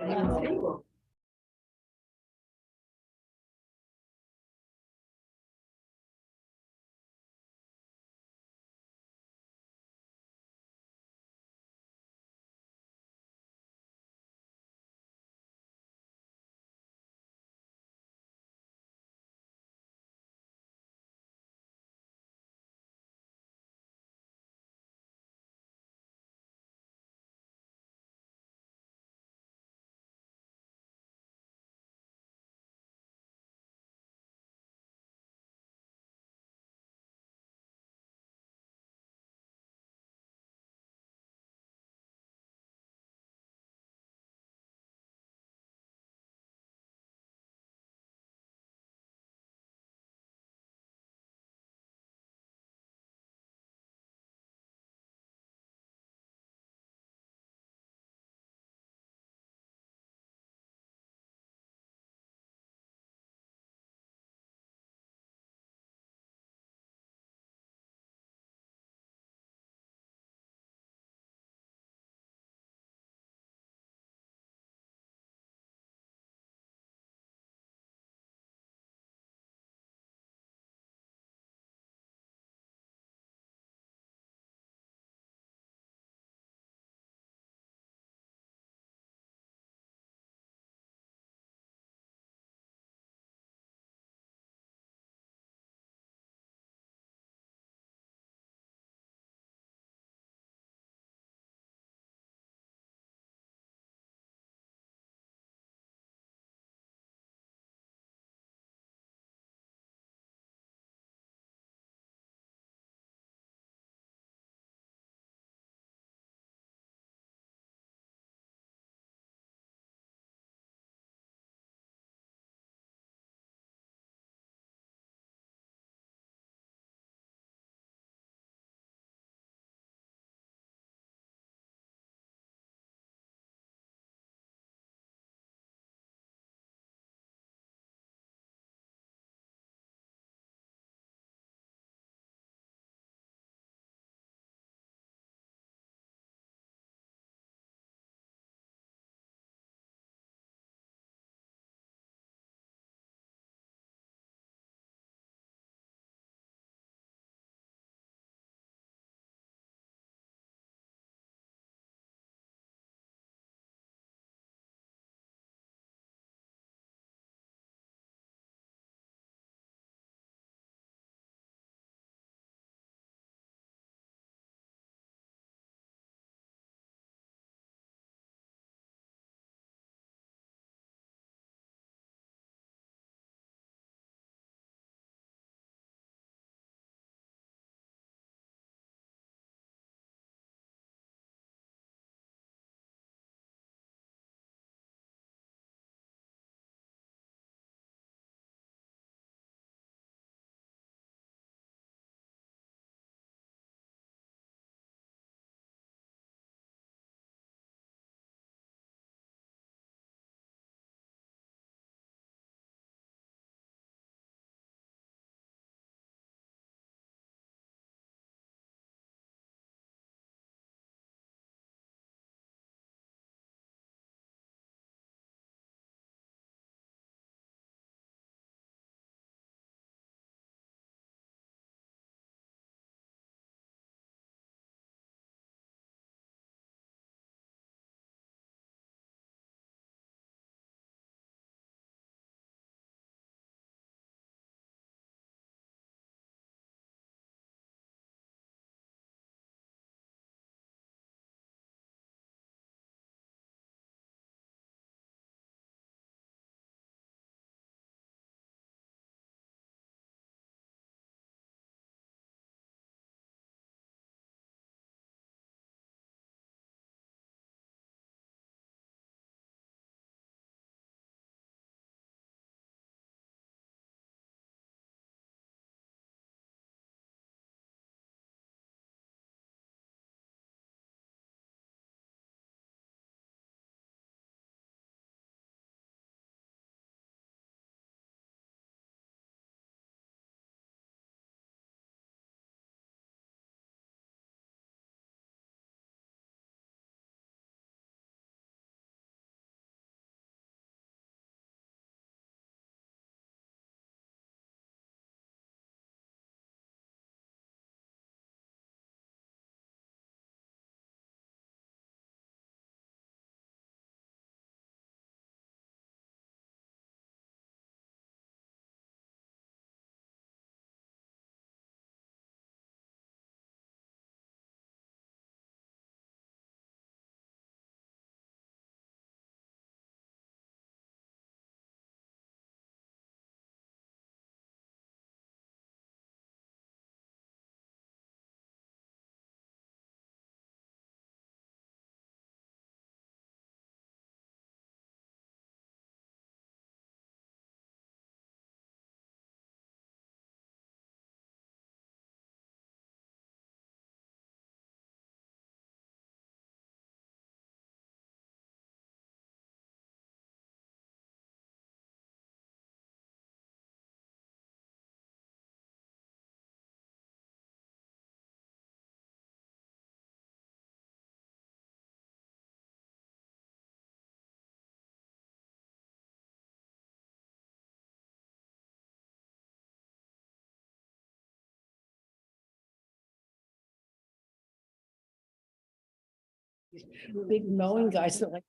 Yes. big mowing guys that like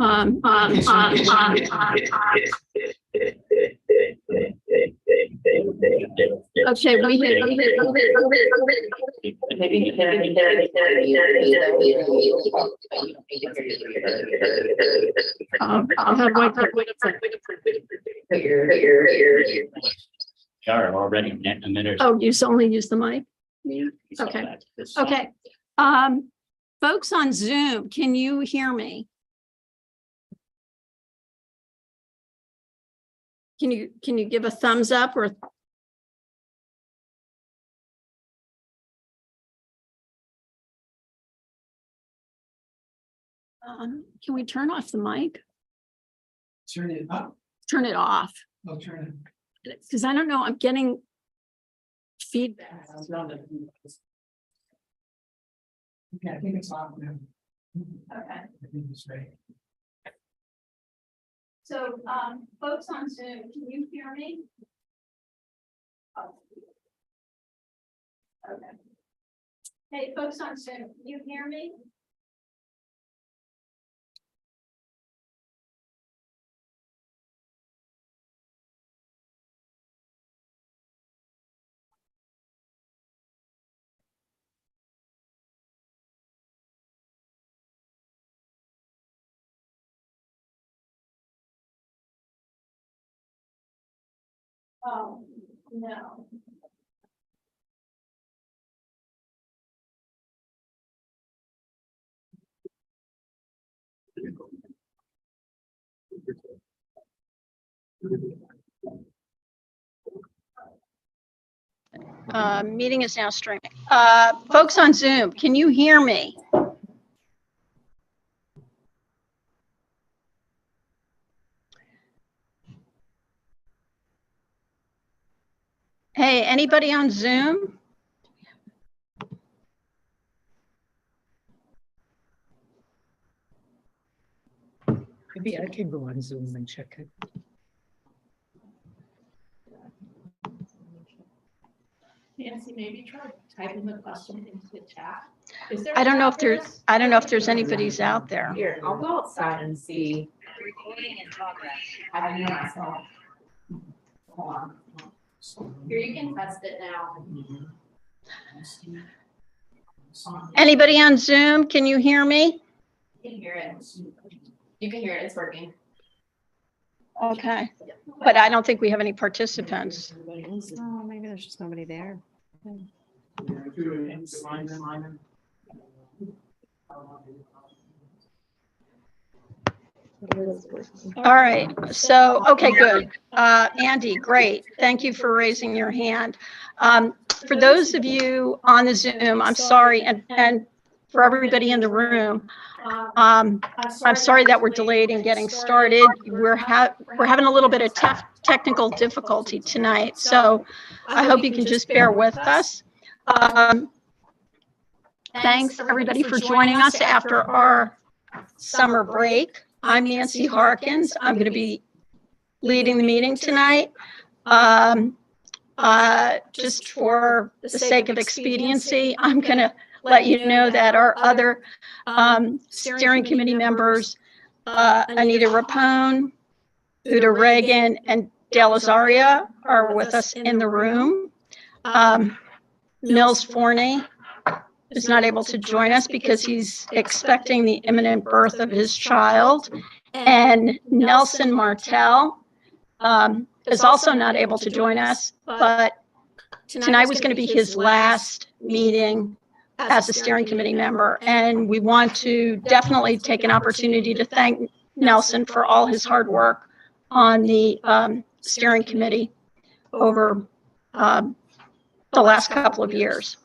Okay, Are already a minute. oh, you only use the mic? Okay. Okay. Folks on Zoom, can you hear me? Can you give a thumbs up or? Can we turn off the mic? Turn it up. Turn it off. I'll turn Because I don't know, I'm getting feedback. it. Okay, I think it's off now. Okay. I think it's right. So, folks on Zoom, can you hear me? Okay. Hey, folks on Zoom, can you hear me? Oh, no. Meeting is now streaming. Folks on Zoom, can you hear me? Hey, anybody on Zoom? Maybe I can go on Zoom and check it. Nancy, maybe try typing the question into the chat. I don't know if there's anybody's out there. Here, I'll go outside and see. Recording in progress. I don't know myself. Hold on. Here, you can test it now. Anybody on Zoom? Can you hear me? You can hear it. You can hear it, it's working. Okay, but I don't think we have any participants. Oh, maybe there's just nobody there. All right, so, okay, good. Andy, great. Thank you for raising your hand. For those of you on the Zoom, I'm sorry, and for everybody in the room, I'm sorry that we're delayed in getting started. We're having a little bit of technical difficulty tonight, so I hope you can just bear with us. Thanks everybody for joining us after our summer break. I'm Nancy Harkins. I'm going to be leading the meeting tonight. Just for the sake of expediency, I'm going to let you know that our other steering committee members, Anita Rapone, Uda Reagan, and Dale Azaria are with us in the room. Mills Forney is not able to join us because he's expecting the imminent birth of his child. And Nelson Martell is also not able to join us, but tonight was going to be his last meeting as a steering committee member. And we want to definitely take an opportunity to thank Nelson for all his hard work on the steering committee over the last couple of years.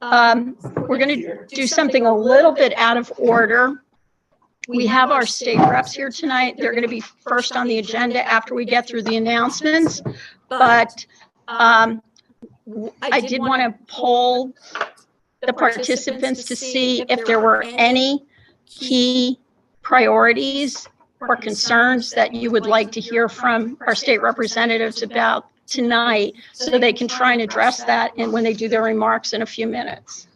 We're going to do something a little bit out of order. We have our state reps here tonight. They're going to be first on the agenda after we get through the announcements. But I did want to poll the participants to see if there were any key priorities or concerns that you would like to hear from our state representatives about tonight, so they can try and address that and when they do their remarks in a few minutes.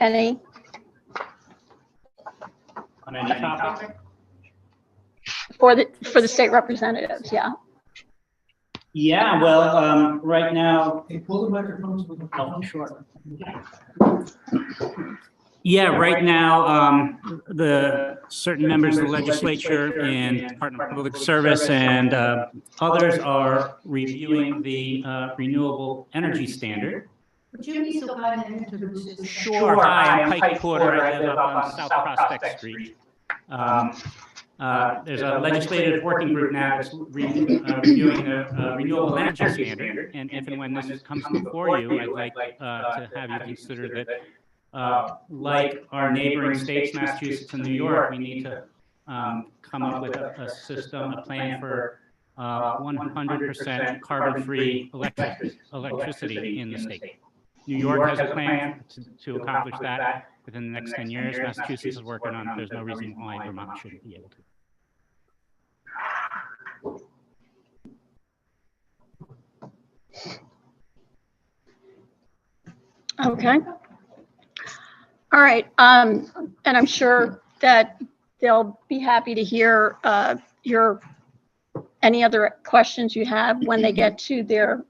Any? On any topic? For the state representatives, yeah. Yeah, well, right now, Hey, pull the microphones. oh, sure. Yeah, right now, the certain members of the legislature and Department of Public Service and others are reviewing the renewable energy standard. Would you be so kind and introduce yourself? Sure. Hi, I'm Pike Porter. I live up on South Prospect Street. There's a legislative working group now that's reviewing the renewable energy standard. And if and when this comes before you, I'd like to have you consider that, like our neighboring states, Massachusetts and New York, we need to come up with a system, a plan for 100% carbon-free electricity in the state. New York has a plan to accomplish that within the next 10 years. Massachusetts is working on it. There's no reason why Vermont shouldn't be able to. Okay. All right. And I'm sure that they'll be happy to hear any other questions you have when they get to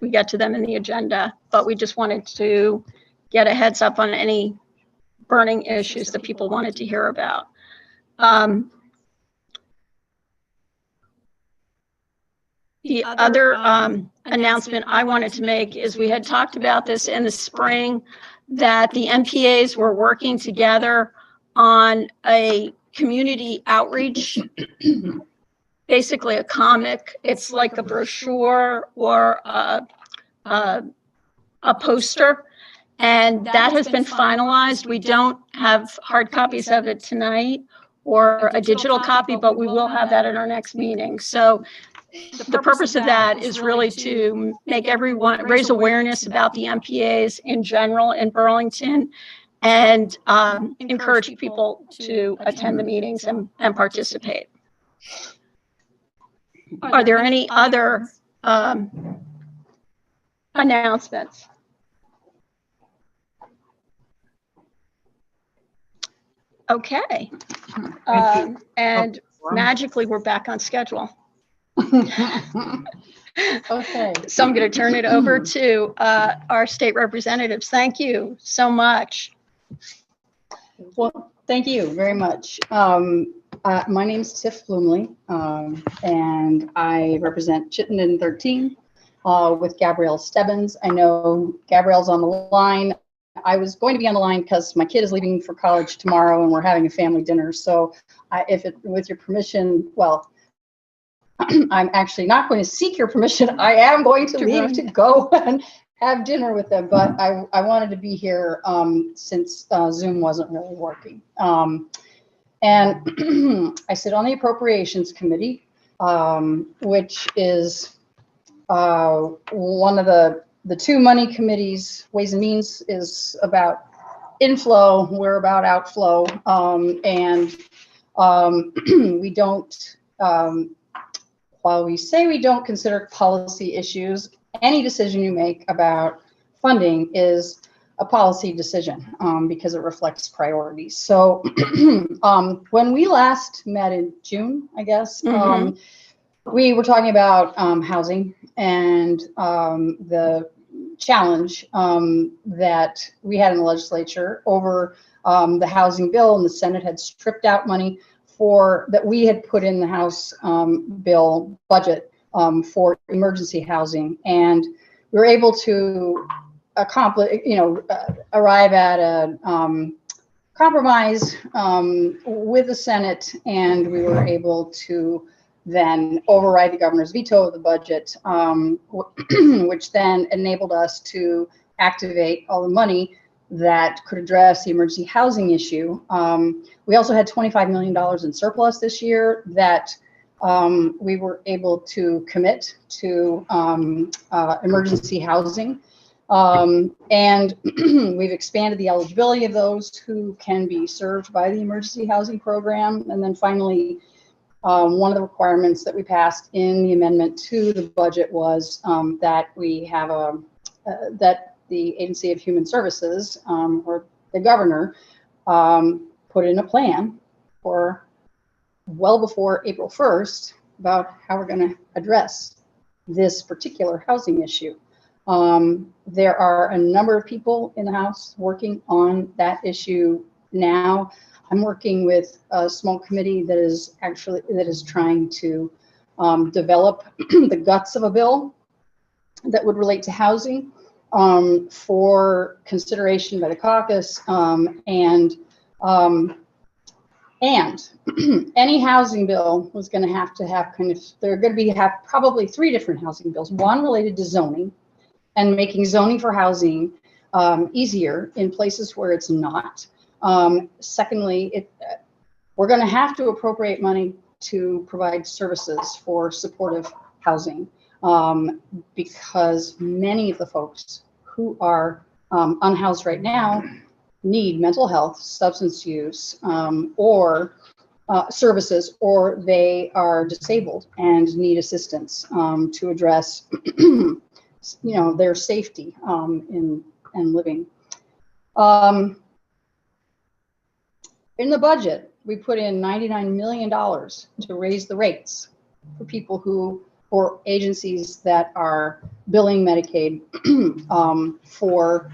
we get to them in the agenda, but we just wanted to get a heads up on any burning issues that people wanted to hear about. The other announcement I wanted to make is we had talked about this in the spring, that the NPAs were working together on a community outreach, basically a comic. It's like a brochure or a poster, and that has been finalized. We don't have hard copies of it tonight or a digital copy, but we will have that at our next meeting. So the purpose of that is really to make everyone, raise awareness about the MPAs in general in Burlington, and encourage people to attend the meetings and participate. Are there any other announcements? Okay. And magically, we're back on schedule. Okay. So I'm going to turn it over to our state representatives. Thank you so much. Well, thank you very much. My name is Tiff Bloomley, and I represent Chittenden 13 with Gabrielle Stebbins. I know Gabrielle's on the line. I was going to be on the line because my kid is leaving for college tomorrow and we're having a family dinner. So with your permission, well, I'm actually not going to seek your permission. I am going to leave to go and have dinner with them, but I wanted to be here since Zoom wasn't really working. And I sit on the Appropriations Committee, which is one of the two money committees. Ways and Means is about inflow, we're about outflow, and we don't, while we say we don't consider policy issues, any decision you make about funding is a policy decision because it reflects priorities. So when we last met in June, I guess, we were talking about housing and the challenge that we had in the legislature over the housing bill, and the Senate had stripped out money that we had put in the House bill budget for emergency housing, and we were able to accomplish, arrive at a compromise with the Senate, and we were able to then override the governor's veto of the budget, which then enabled us to activate all the money that could address the emergency housing issue. We also had $25 million in surplus this year that we were able to commit to emergency housing. And we've expanded the eligibility of those who can be served by the emergency housing program. And then finally, one of the requirements that we passed in the amendment to the budget was that we have that the Agency of Human Services, or the governor put in a plan for well before April 1st about how we're going to address this particular housing issue. There are a number of people in the House working on that issue now. I'm working with a small committee that is trying to develop the guts of a bill that would relate to housing for consideration by the caucus, and any housing bill was going to have there are going to have probably 3 different housing bills. One related to zoning and making zoning for housing easier in places where it's not. Secondly, we're going to have to appropriate money to provide services for supportive housing, because many of the folks who are unhoused right now need mental health, substance use, or services, or they are disabled and need assistance to address their safety in living. In the budget, we put in $99 million to raise the rates for people or agencies that are billing Medicaid for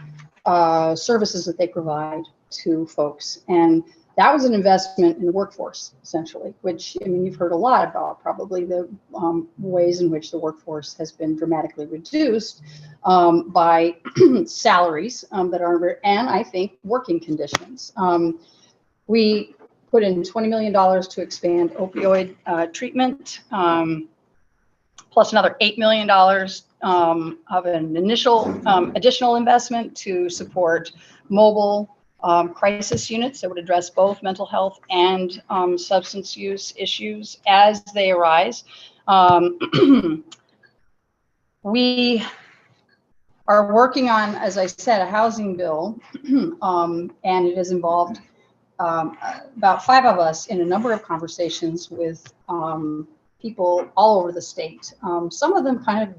services that they provide to folks. And that was an investment in the workforce, essentially, which, I mean, you've heard a lot about probably the ways in which the workforce has been dramatically reduced by salaries that are, and I think working conditions. We put in $20 million to expand opioid treatment, plus another $8 million of an initial additional investment to support mobile crisis units that would address both mental health and substance use issues as they arise. We are working on, as I said, a housing bill, and it has involved about 5 of us in a number of conversations with people all over the state. Some of them kind of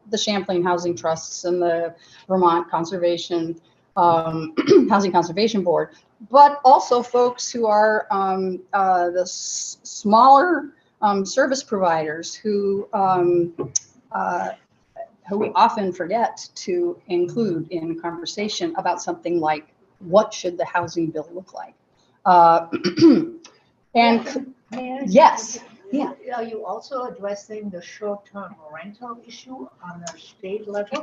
the Champlain Housing Trusts and the Vermont Conservation Housing Conservation Board, but also folks who are the smaller service providers who we often forget to include in conversation about something like, what should the housing bill look like? And yes. Yeah. Are you also addressing the short-term rental issue on the state level?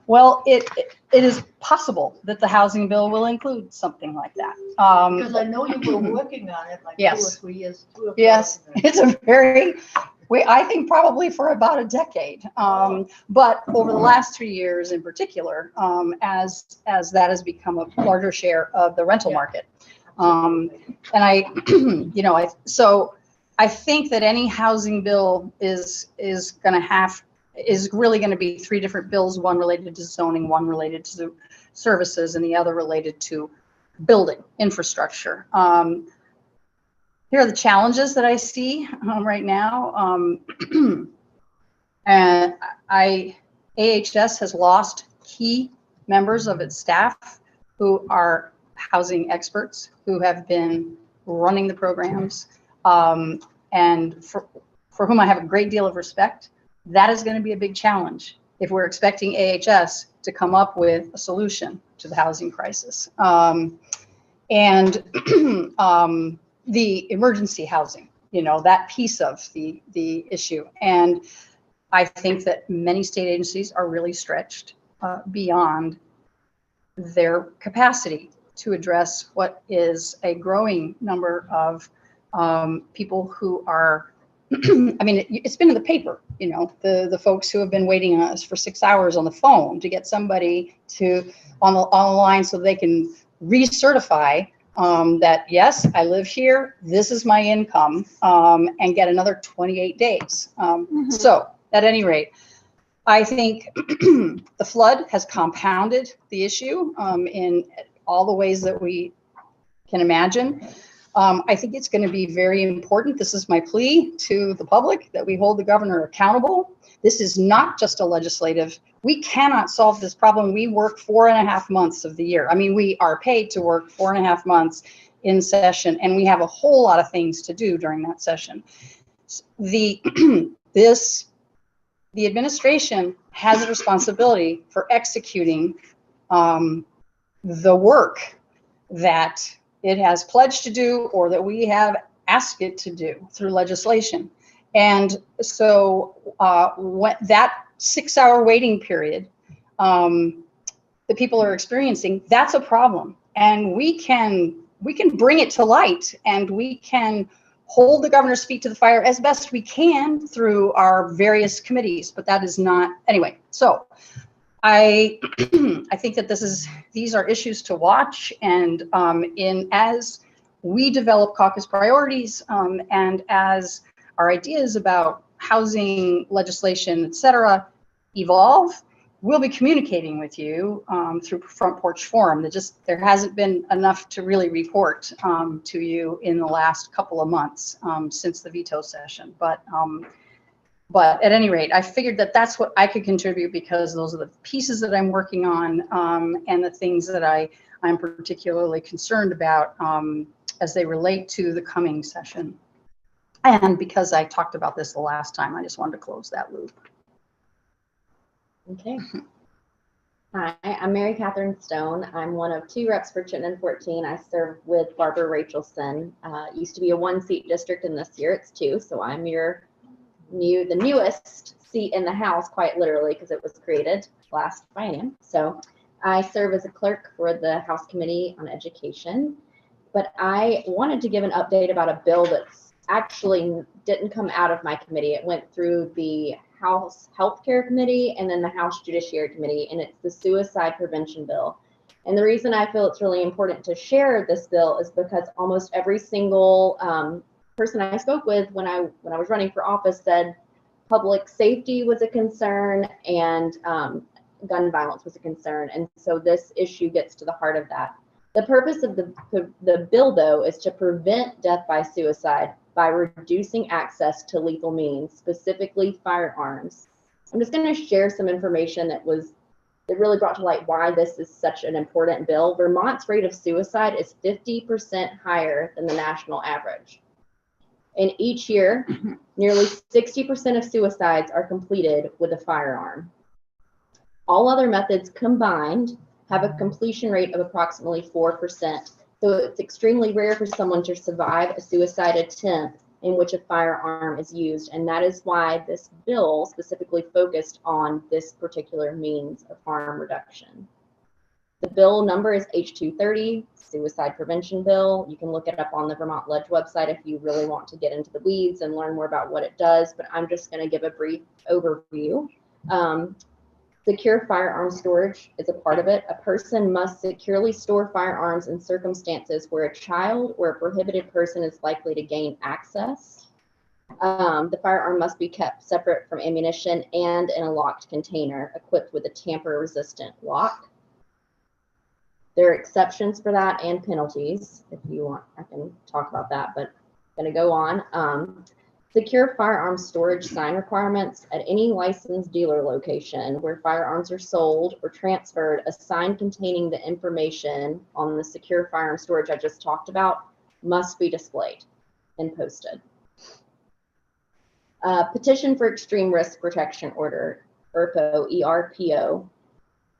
Well, it is possible that the housing bill will include something like that. Because I know you were working on it like yes. 2 or 3 years. Yes, it's a very, I think probably for about a decade. But over the last 3 years in particular, as that has become a larger share of the rental market. And I think that any housing bill is really going to be 3 different bills, one related to zoning, one related to services, and the other related to building infrastructure. Here are the challenges that I see right now. And AHS has lost key members of its staff who are housing experts who have been running the programs. And for whom I have a great deal of respect. That is going to be a big challenge if we're expecting AHS to come up with a solution to the housing crisis. And the emergency housing, that piece of the issue. And I think that many state agencies are really stretched beyond their capacity to address what is a growing number of people who are, I mean, it's been in the paper, the folks who have been waiting on us for 6 hours on the phone to get somebody on the line so they can recertify that, yes, I live here, this is my income, and get another 28 days. So at any rate, I think the flood has compounded the issue in all the ways that we can imagine. I think it's going to be very important. This is my plea to the public, that we hold the governor accountable. This is not just a legislative. We cannot solve this problem. We work 4.5 months of the year. I mean, we are paid to work 4.5 months in session, and we have a whole lot of things to do during that session. The administration has a responsibility for executing the work that it has pledged to do, or that we have asked it to do through legislation. And so when that 6-hour waiting period that people are experiencing, that's a problem. And we can bring it to light, and we can hold the governor's feet to the fire as best we can through our various committees, but that is not, anyway. So I think that these are issues to watch, and as we develop caucus priorities, and as our ideas about housing legislation, et cetera, evolve, we'll be communicating with you through Front Porch Forum. There hasn't been enough to really report to you in the last couple of months since the veto session. But at any rate, I figured that that's what I could contribute, because those are the pieces that I'm working on, and the things that I'm particularly concerned about as they relate to the coming session. And because I talked about this the last time, I just wanted to close that loop. Okay. Hi, I'm Mary Catherine Stone. I'm one of 2 reps for Chittenden 14. I serve with Barbara Rachelson. It used to be a 1-seat district, and this year it's 2. So I'm the newest seat in the House, quite literally, because it was created last biennium. So I serve as a clerk for the House Committee on Education. But I wanted to give an update about a bill that's actually didn't come out of my committee. It went through the House Healthcare Committee and then the House Judiciary Committee, and it's the suicide prevention bill. And the reason I feel it's really important to share this bill is because almost every single person I spoke with when I was running for office said public safety was a concern, and gun violence was a concern. And so this issue gets to the heart of that. The purpose of the bill, though, is to prevent death by suicide by reducing access to lethal means, specifically firearms. I'm just going to share some information that really brought to light why this is such an important bill. Vermont's rate of suicide is 50% higher than the national average. And each year, nearly 60% of suicides are completed with a firearm. All other methods combined have a completion rate of approximately 4%. So it's extremely rare for someone to survive a suicide attempt in which a firearm is used. And that is why this bill specifically focused on this particular means of harm reduction. The bill number is H230, Suicide Prevention Bill. You can look it up on the Vermont Ledge website if you really want to get into the weeds and learn more about what it does, but I'm just going to give a brief overview. Secure firearm storage is a part of it. A person must securely store firearms in circumstances where a child or a prohibited person is likely to gain access. The firearm must be kept separate from ammunition and in a locked container equipped with a tamper-resistant lock. There are exceptions for that and penalties. If you want, I can talk about that, but I'm going to go on. Secure firearm storage sign requirements at any licensed dealer location where firearms are sold or transferred. A sign containing the information on the secure firearm storage I just talked about must be displayed and posted. Petition for Extreme Risk Protection Order, ERPO, ERPO.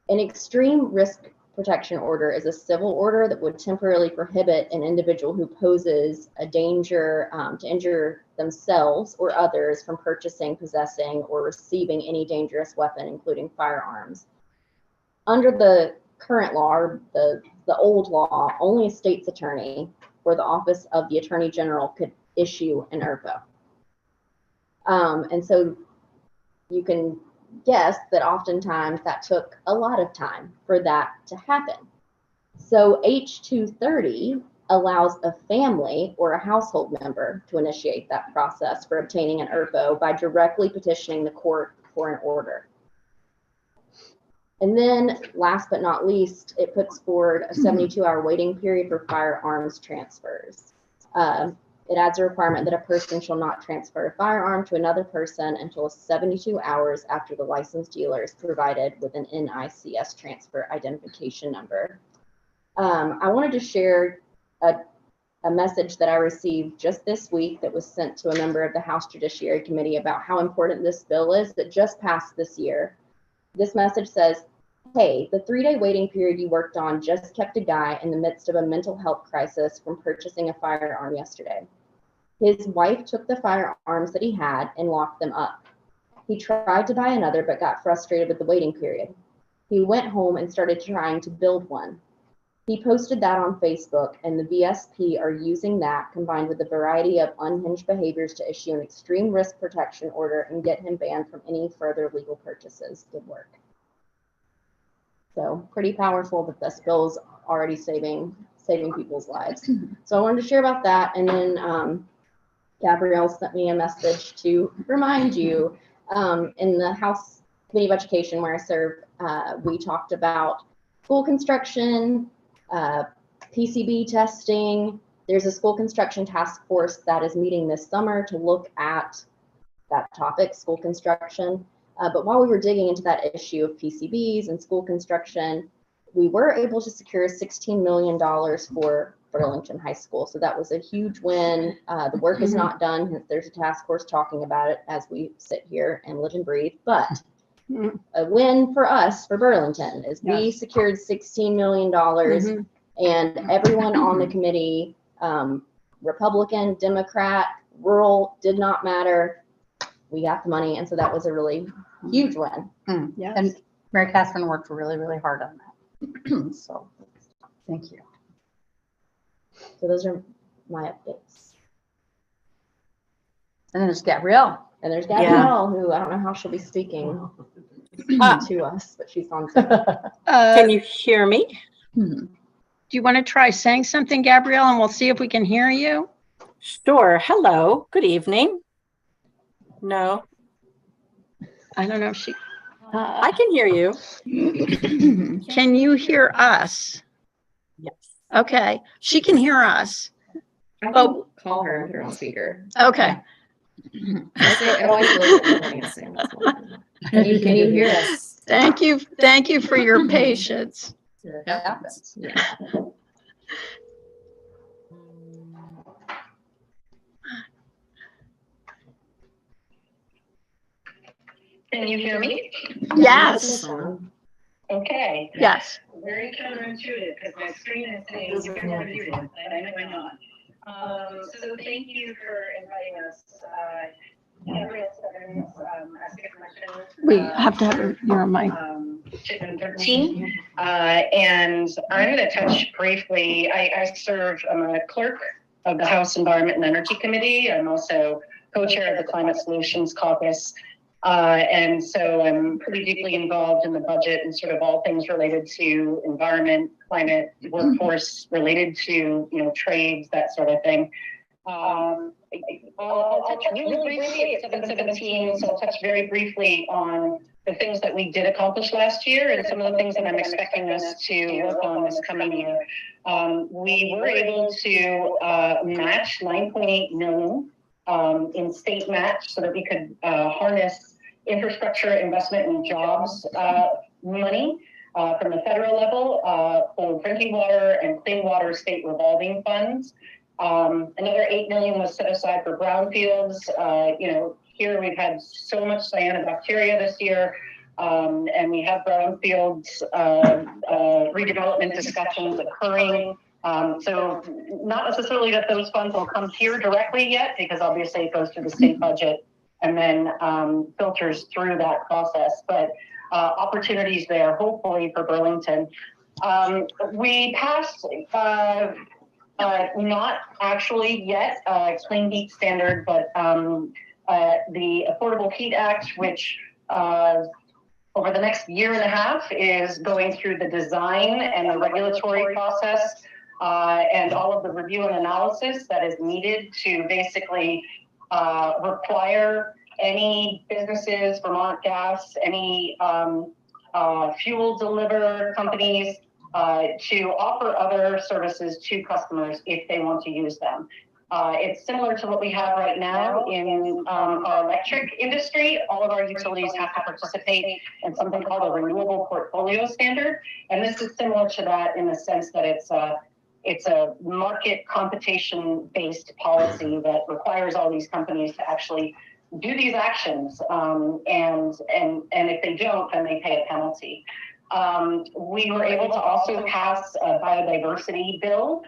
An extreme risk protection order is a civil order that would temporarily prohibit an individual who poses a danger to injure themselves or others from purchasing, possessing, or receiving any dangerous weapon, including firearms. Under the current law, or the old law, only a state's attorney or the Office of the Attorney General could issue an ERPO. And so you can guess that oftentimes that took a lot of time for that to happen. So H230 allows a family or a household member to initiate that process for obtaining an ERPO by directly petitioning the court for an order. And then last but not least, it puts forward a 72-hour waiting period for firearms transfers. It adds a requirement that a person shall not transfer a firearm to another person until 72 hours after the licensed dealer is provided with an NICS transfer identification number. I wanted to share a message that I received just this week that was sent to a member of the House Judiciary Committee about how important this bill is that just passed this year. This message says, hey, the 3-day waiting period you worked on just kept a guy in the midst of a mental health crisis from purchasing a firearm yesterday. His wife took the firearms that he had and locked them up. He tried to buy another but got frustrated with the waiting period. He went home and started trying to build one. He posted that on Facebook, and the VSP are using that combined with a variety of unhinged behaviors to issue an extreme risk protection order and get him banned from any further legal purchases. Good work. So pretty powerful that this bill is already saving people's lives. So I wanted to share about that. And then Gabrielle sent me a message to remind you, in the House Committee of Education where I serve, we talked about school construction, PCB testing. There's a school construction task force that is meeting this summer to look at that topic, school construction. But while we were digging into that issue of PCBs and school construction, we were able to secure $16 million for Burlington High School. So that was a huge win. The work is not done. There's a task force talking about it as we sit here and live and breathe. But a win for us, for Burlington, is we secured $16 million and everyone on the committee, Republican, Democrat, rural, did not matter. We got the money. And so that was a really huge win. Yes. And Mary Catherine worked really, really hard on that. So thank you. So those are my updates. And then there's Gabrielle. And there's Gabrielle, who I don't know how she'll be speaking to us, but she's on Zoom. Can you hear me? Do you want to try saying something, Gabrielle, and we'll see if we can hear you? Sure. Hello. Good evening. No, I don't know if she. I can hear you. Can you hear us? Yes. Okay, she can hear us. I can call her and put her on speaker. Okay. Can you hear us? Thank you for your patience. It happens. Yeah. Can you hear me? Yes. Okay. Yes. Very counterintuitive because my screen is saying you're muted, and I know I'm not. So thank you for inviting us. Gabrielle Stebbins, ask a question. We have to have your mic. Chittenden 13. And I'm going to touch briefly. I'm a clerk of the House Environment and Energy Committee. I'm also co-chair of the Climate Solutions Caucus. And so I'm pretty deeply involved in the budget and sort of all things related to environment, climate, workforce, related to, trades, that sort of thing. I'll touch really briefly at 717, so I'll touch very briefly on the things that we did accomplish last year and some of the things that I'm expecting us to work on this coming year. We were able to match 9.8 million in state match so that we could harness infrastructure investment and jobs money from the federal level for drinking water and clean water state revolving funds. Another 8 million was set aside for brownfields. Here we've had so much cyanobacteria this year, and we have brownfields redevelopment discussions occurring. So not necessarily that those funds will come here directly yet, because obviously it goes through the state budget and then filters through that process, but opportunities there, hopefully, for Burlington. We passed, not actually yet, clean heat standard, but the Affordable Heat Act, which over the next year and a half is going through the design and the regulatory process and all of the review and analysis that is needed to basically require any businesses, Vermont Gas, any fuel deliver companies to offer other services to customers if they want to use them. It's similar to what we have right now in our electric industry. All of our utilities have to participate in something called a renewable portfolio standard. And this is similar to that in the sense that it's a market competition-based policy that requires all these companies to actually do these actions. And if they don't, then they pay a penalty. We were able to also pass a biodiversity bill,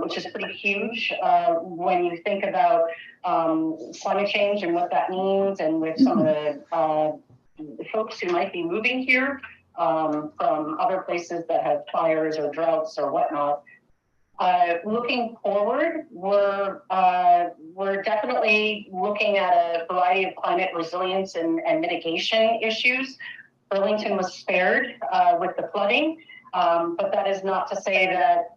which is pretty huge when you think about climate change and what that means, and with some of the folks who might be moving here from other places that have fires or droughts or whatnot. Looking forward, we're definitely looking at a variety of climate resilience and mitigation issues. Burlington was spared with the flooding. But that is not to say that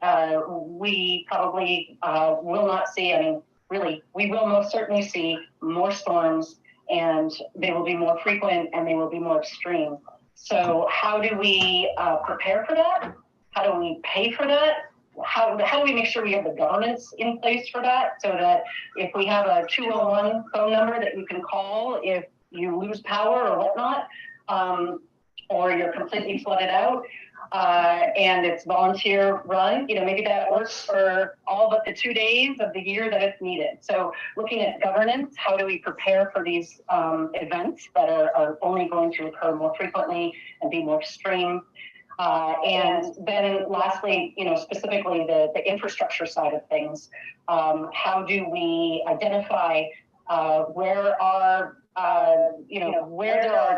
we probably will not see, I mean, really, we will most certainly see more storms, and they will be more frequent and they will be more extreme. So how do we prepare for that? How do we pay for that? How do we make sure we have the governance in place for that, so that if we have a 201 phone number that you can call if you lose power or whatnot, or you're completely flooded out, and it's volunteer run, maybe that works for all but the 2 days of the year that it's needed. So looking at governance, how do we prepare for these events that are only going to occur more frequently and be more extreme? And then lastly, specifically the infrastructure side of things. How do we identify where there are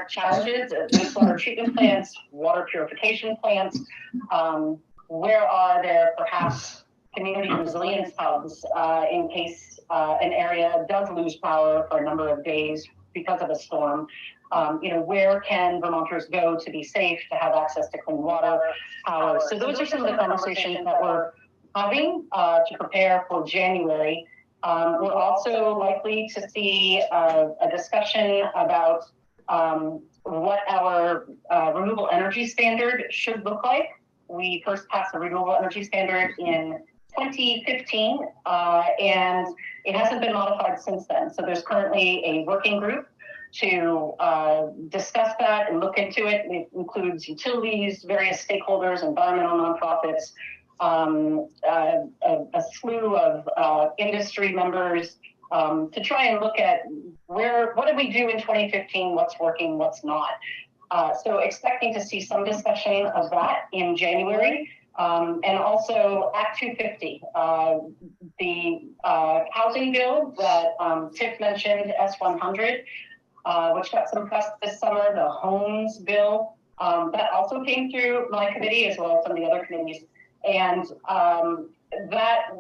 challenges, wastewater treatment plants, water purification plants, where are there perhaps community resilience hubs in case an area does lose power for a number of days because of a storm. Where can Vermonters go to be safe, to have access to clean water, power? So those are some of the conversations that we're having to prepare for January. We're also likely to see a discussion about what our renewable energy standard should look like. We first passed the renewable energy standard in 2015, and it hasn't been modified since then. So there's currently a working group to discuss that and look into it. It includes utilities, various stakeholders, environmental nonprofits, a slew of industry members to try and look at what did we do in 2015, what's working, what's not. So expecting to see some discussion of that in January. And also Act 250, the housing bill that Tiff mentioned, S100, which got some press this summer, the homes bill, that also came through my committee as well as some of the other committees. And that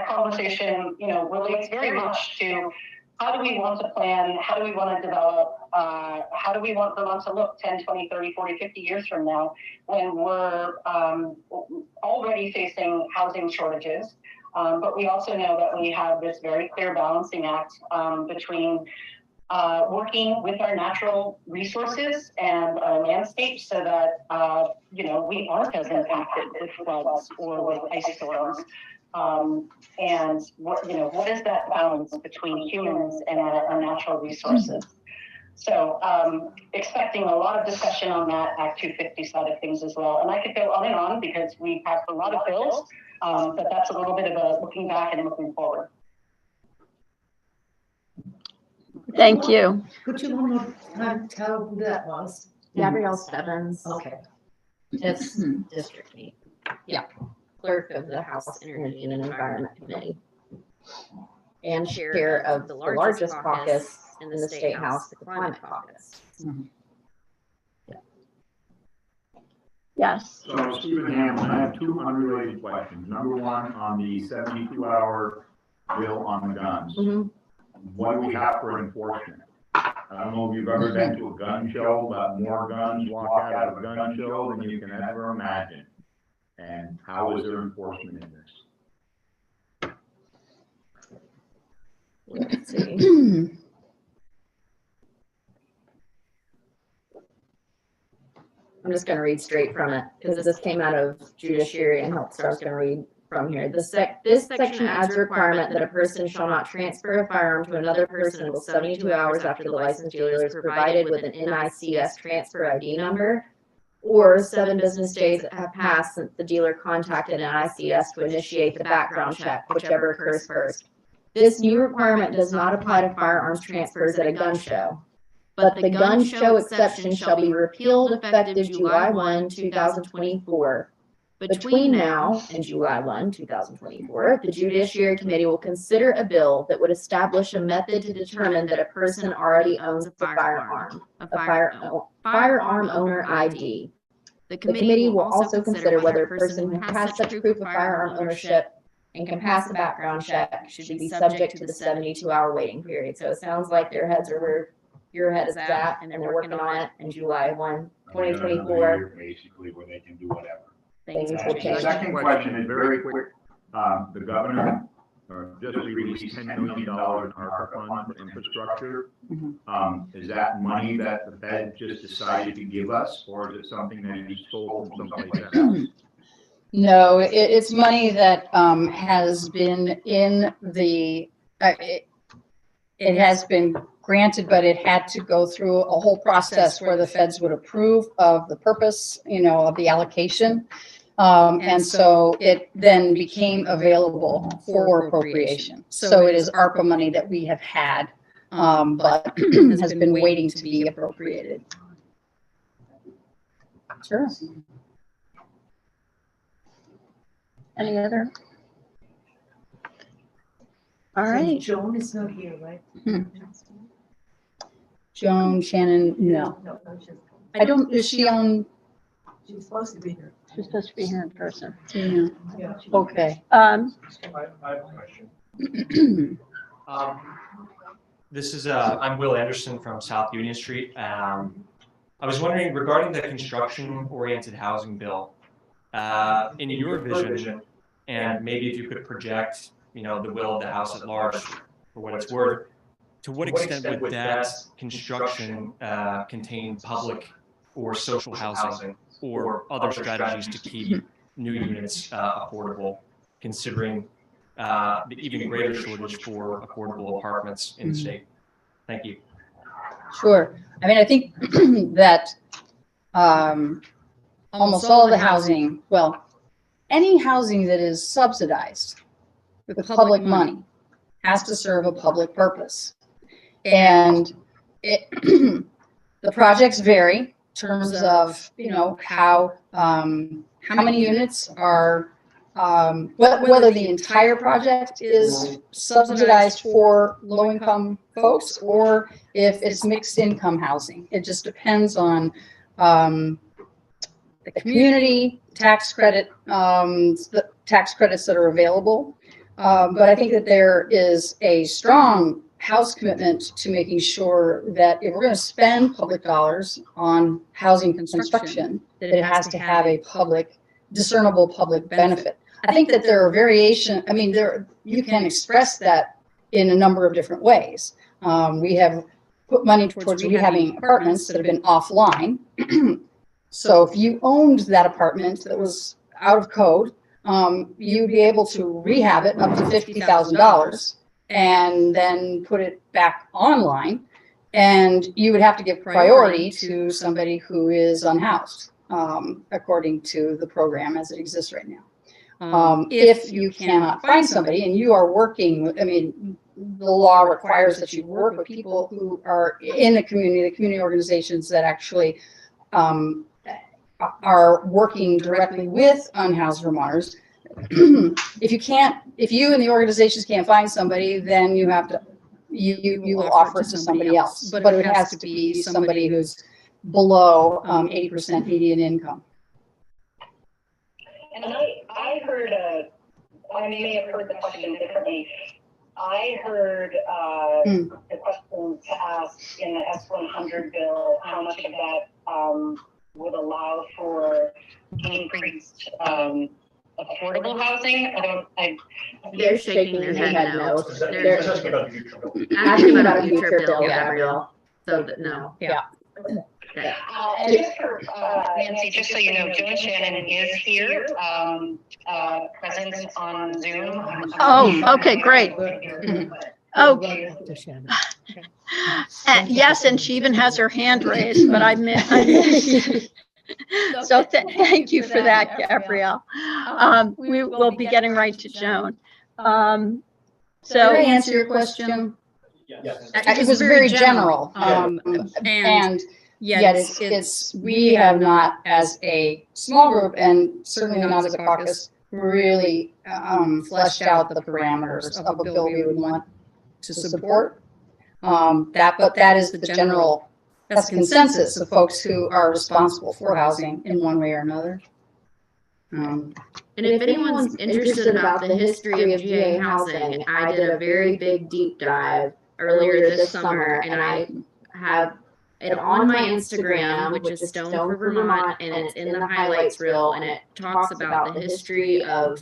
conversation, relates very much to how do we want to plan, how do we want to develop, how do we want Vermont to look 10, 20, 30, 40, 50 years from now when we're already facing housing shortages. But we also know that we have this very clear balancing act between working with our natural resources and our landscape so that, we aren't as impacted with floods or with ice storms. And what is that balance between humans and our natural resources? So expecting a lot of discussion on that Act 250 side of things as well. And I could go on and on because we passed a lot of bills, but that's a little bit of a looking back and looking forward. Thank you. Could you one more time tell who that was? Gabrielle Stebbins. Okay. It's District 8. Yeah. Clerk of the House Energy and Environment Committee. And chair of the largest caucus in the State House, the Climate Caucus. Yes. So Stephen Hamlin, I have two unrelated questions. Number one, on the 72-hour bill on the guns. What do we have for enforcement? I don't know if you've ever been to a gun show, but more guns walk out of a gun show than you can ever imagine. And how is there enforcement in this? Let's see. I'm just going to read straight from it because this came out of Judiciary and Health, so I was going to read from here. This section adds a requirement that a person shall not transfer a firearm to another person until 72 hours after the licensed dealer is provided with an NICS transfer ID number, or 7 business days have passed since the dealer contacted NICS to initiate the background check, whichever occurs first. This new requirement does not apply to firearms transfers at a gun show, but the gun show exception shall be repealed effective July 1, 2024. Between now and July 1, 2024, the Judiciary Committee will consider a bill that would establish a method to determine that a person already owns a firearm owner ID. The committee will also consider whether a person who has such proof of firearm ownership and can pass a background check should be subject to the 72-hour waiting period. So it sounds like their heads are where your head is at, and they're working on it in July 1, 2024. Basically, where they can do whatever. Things will The change. second question is very quick. The governor just released $10 million in ARPA funds for infrastructure. Is that money that the Fed just decided to give us, or is it something that you stole from someplace else? No, it's money that has been in the, it has been granted, but it had to go through a whole process where the feds would approve of the purpose, of the allocation. And so it then became available for appropriation. So it is ARPA money that we have had, but has been waiting to be appropriated. Sure. Any other? All right. Joan is not here, right? Joan, Shannon, no. I don't, is she on? She's supposed to be here. She's supposed to be here in person. Yeah. Yeah. Okay. I have a question. This is, I'm Will Anderson from South Union Street. I was wondering regarding the construction-oriented housing bill, in your vision, and maybe if you could project, the will of the House at large for what it's worth, to what extent would that construction contain public or social housing or other strategies to keep new units affordable, considering the even greater shortage for affordable apartments in the state? Thank you. Sure. I mean, I think that almost all the housing, well, any housing that is subsidized with public money has to serve a public purpose. And the projects vary in terms of, how many units are, whether the entire project is subsidized for low-income folks or if it's mixed income housing. It just depends on the community tax credit, the tax credits that are available. But I think that there is a strong House commitment to making sure that if we're going to spend public dollars on housing construction, that it has to have a discernible public benefit. I think that there are variations. I mean, you can express that in a number of different ways. We have put money towards rehabbing apartments that have been offline. So if you owned that apartment that was out of code, you'd be able to rehab it up to $50,000 and then put it back online. And you would have to give priority to somebody who is unhoused, according to the program as it exists right now. If you cannot find somebody and you are working, I mean, the law requires that you work with people who are in the community organizations that actually are working directly with unhoused Vermonters. If you and the organizations can't find somebody, then you have to, you will offer it to somebody else. But it has to be somebody who's below 80% median income. And I heard, I may have heard the question differently. I heard the question to ask in the S-100 bill, how much of that would allow for increased affordable housing. They're shaking their head no. They're asking about the future bill. Asking about a future bill, Gabrielle. So that, no. Yeah. And just for Nancy, just so you know, Joan Shannon is here, present on Zoom. Oh, okay, great. Oh, Dr. Shannon. yes, and she even has her hand raised, but I missed. So thank you for that, Gabrielle. We will be getting right to Joan. Did I So answer your question? Yes. It was very general. And yet we have not, as a small group and certainly not as a caucus, really fleshed out the parameters of a bill we would want to support. But that is the general, that's the consensus of folks who are responsible for housing in one way or another. And if anyone's interested about the history of GA housing, I did a very big deep dive earlier this summer, and I have it on my Instagram, which is Stone for Vermont, and it's in the highlights reel, and it talks about the history of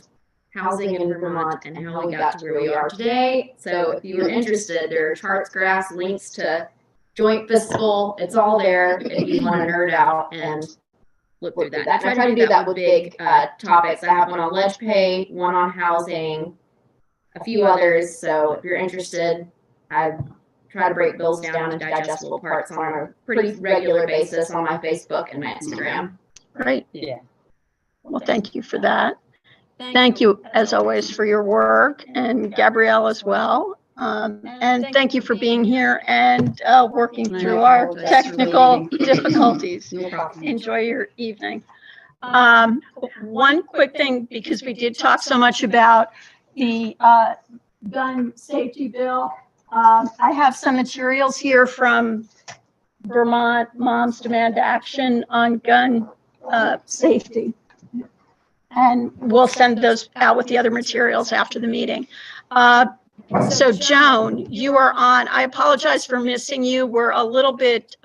housing in Vermont and how we got to where we are today. So if you are interested, there are charts, graphs, links to joint fiscal. It's all there if you want to nerd out and look through that. I try to do that with big topics. I have one on ledge pay, one on housing, a few others. So if you're interested, I try to break bills down into digestible parts on a pretty regular basis on my Facebook and my Instagram. Great. Yeah. Well, thank you for that. Thank you, as always, for your work, and Gabrielle as well. And thank you for being here and working through our technical difficulties. Enjoy your evening. One quick thing, because we did talk so much about the gun safety bill. I have some materials here from Vermont Moms Demand Action on gun safety. And we'll send those out with the other materials after the meeting. So Joan, you are on. I apologize for missing you. We're a little bit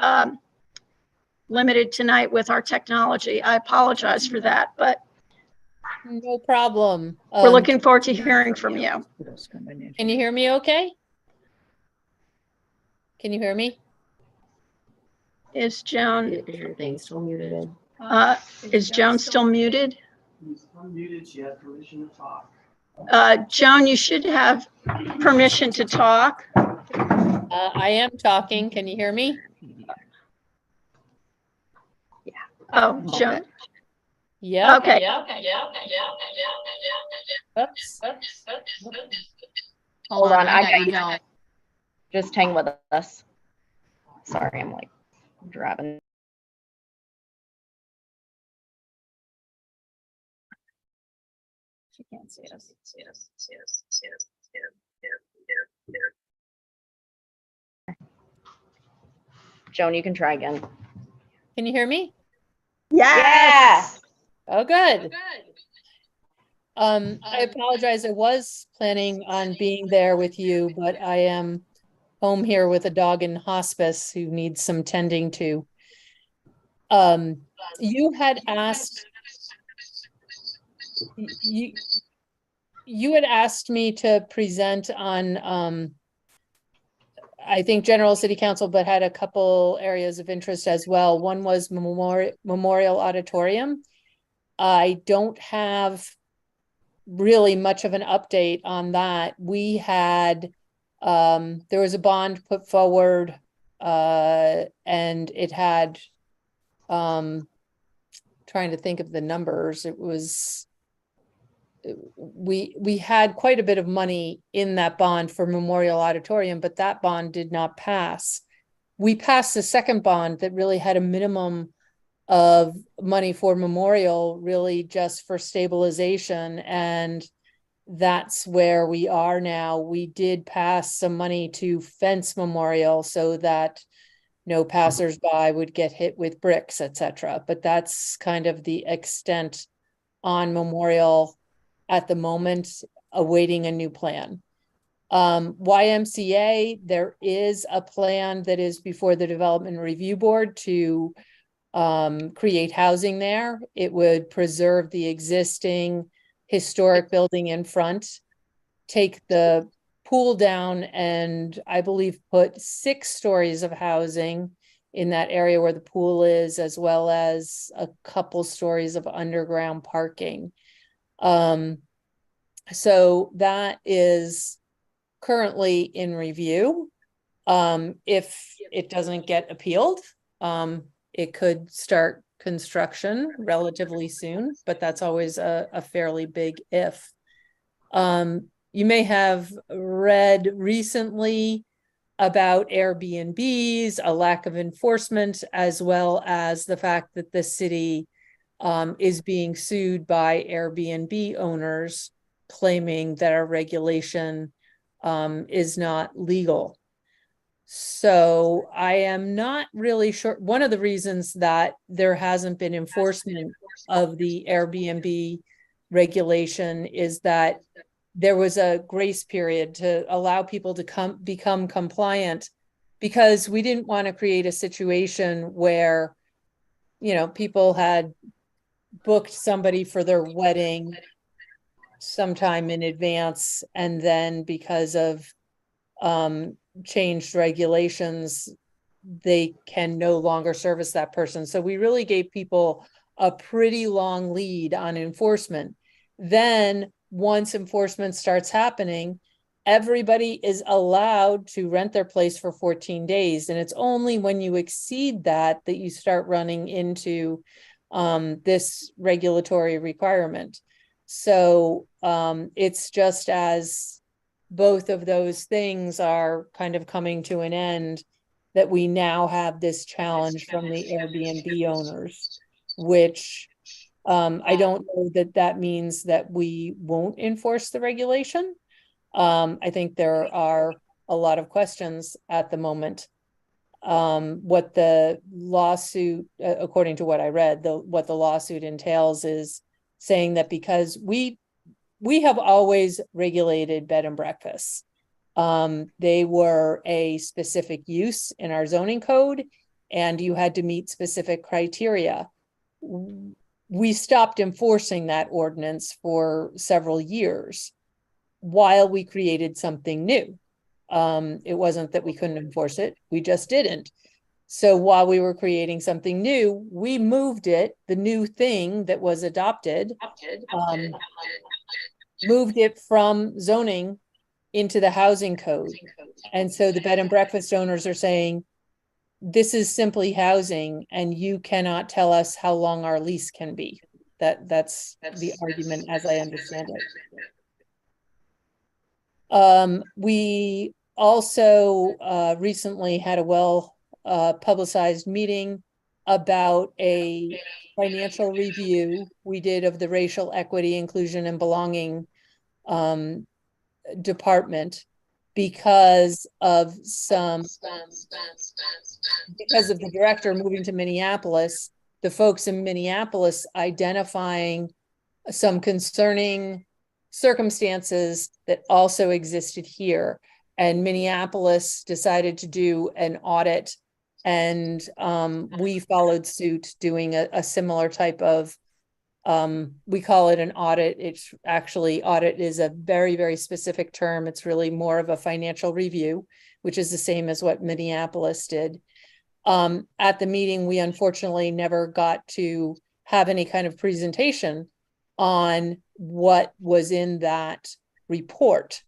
limited tonight with our technology. I apologize for that, but no problem. We're looking forward to hearing from you. Can you hear me okay? Can you hear me? Is Joan? Is your thing still muted? Is Joan still muted? She's unmuted, she has permission to talk. Joan, you should have permission to talk. I am talking. Can you hear me? Yeah. Oh, Joan. Yeah. Okay. Oops. Hold on, I got you. Just hang with us. Sorry, I'm like driving. She can't see us. Joan, you can try again. Can you hear me? Yes. Oh, good. I apologize. I was planning on being there with you, but I am home here with a dog in hospice who needs some tending to. You had asked you had asked me to present on I think general city council, but had a couple areas of interest as well. One was Memorial Auditorium. I don't have really much of an update on that. We had there was a bond put forward and it had trying to think of the numbers. It was we had quite a bit of money in that bond for Memorial Auditorium, but that bond did not pass. We passed the second bond that really had a minimum of money for Memorial, really just for stabilization, and that's where we are now. We did pass some money to fence Memorial so that no passersby would get hit with bricks, etc. But that's kind of the extent on Memorial at the moment, awaiting a new plan. YMCA, there is a plan that is before the Development Review Board to create housing there. It would preserve the existing historic building in front, take the pool down, and I believe put 6 stories of housing in that area where the pool is, as well as a couple stories of underground parking. So that is currently in review. If it doesn't get appealed, it could start construction relatively soon, but that's always a fairly big if. You may have read recently about Airbnbs, a lack of enforcement, as well as the fact that the city is being sued by Airbnb owners, claiming that our regulation is not legal. So I am not really sure. One of the reasons that there hasn't been enforcement of the Airbnb regulation is that there was a grace period to allow people to become compliant, because we didn't want to create a situation where, you know, people had booked somebody for their wedding sometime in advance, and then because of changed regulations, they can no longer service that person. So we really gave people a pretty long lead on enforcement. Then once enforcement starts happening, everybody is allowed to rent their place for 14 days. And it's only when you exceed that that you start running into this regulatory requirement. So it's just as both of those things are kind of coming to an end that we now have this challenge from the Airbnb owners, which I don't know that that means that we won't enforce the regulation. I think there are a lot of questions at the moment. What the lawsuit, according to what I read, what the lawsuit entails is saying that because we have always regulated bed and breakfasts. They were a specific use in our zoning code, and you had to meet specific criteria. We stopped enforcing that ordinance for several years while we created something new. It wasn't that we couldn't enforce it, we just didn't. So while we were creating something new, we moved it, the new thing that was adopted, moved it from zoning into the housing code. And so the bed and breakfast owners are saying, this is simply housing, and you cannot tell us how long our lease can be. That's the argument as I understand it. We also recently had a publicized meeting about a financial review we did of the racial equity, inclusion, and belonging department because of the director moving to Minneapolis, the folks in Minneapolis identifying some concerning circumstances that also existed here. And Minneapolis decided to do an audit, and we followed suit doing a similar type of, we call it an audit. It's actually, audit is a very, very specific term. It's really more of a financial review, which is the same as what Minneapolis did. At the meeting, we unfortunately never got to have any kind of presentation on what was in that report,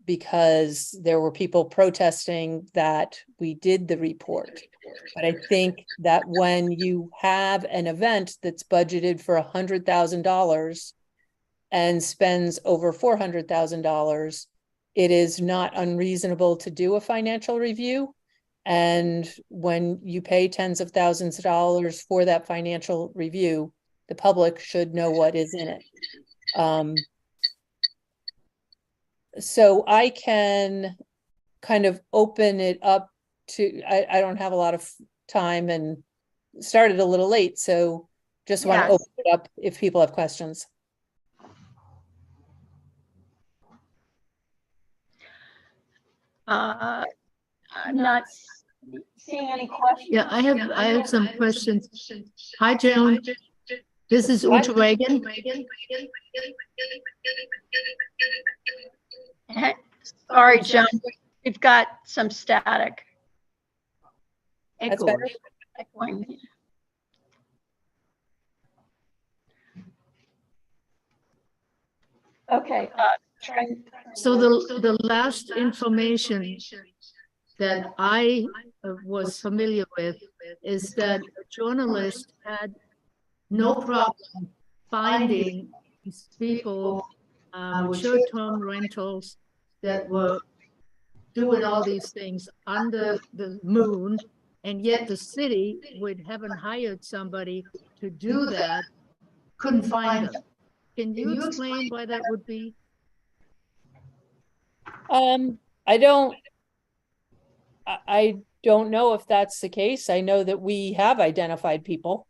because there were people protesting that we did the report. But I think that when you have an event that's budgeted for $100,000 and spends over $400,000, it is not unreasonable to do a financial review. And when you pay tens of thousands of dollars for that financial review, the public should know what is in it. So I can kind of open it up to, I don't have a lot of time and started a little late, so just want to open it up if people have questions. I'm not seeing any questions. Yeah, I have some questions. Hi, Joan. This is Ute Reagan. Sorry, Joan, we've got some static. That's echoing. better. Echoing. Okay. So the last information that I was familiar with is that a journalist had no problem finding these people with short-term rentals that were doing all these things under the moon, and yet the city, with having hired somebody to do that, couldn't find them. Can you explain why that would be? I don't know if that's the case. I know that we have identified people.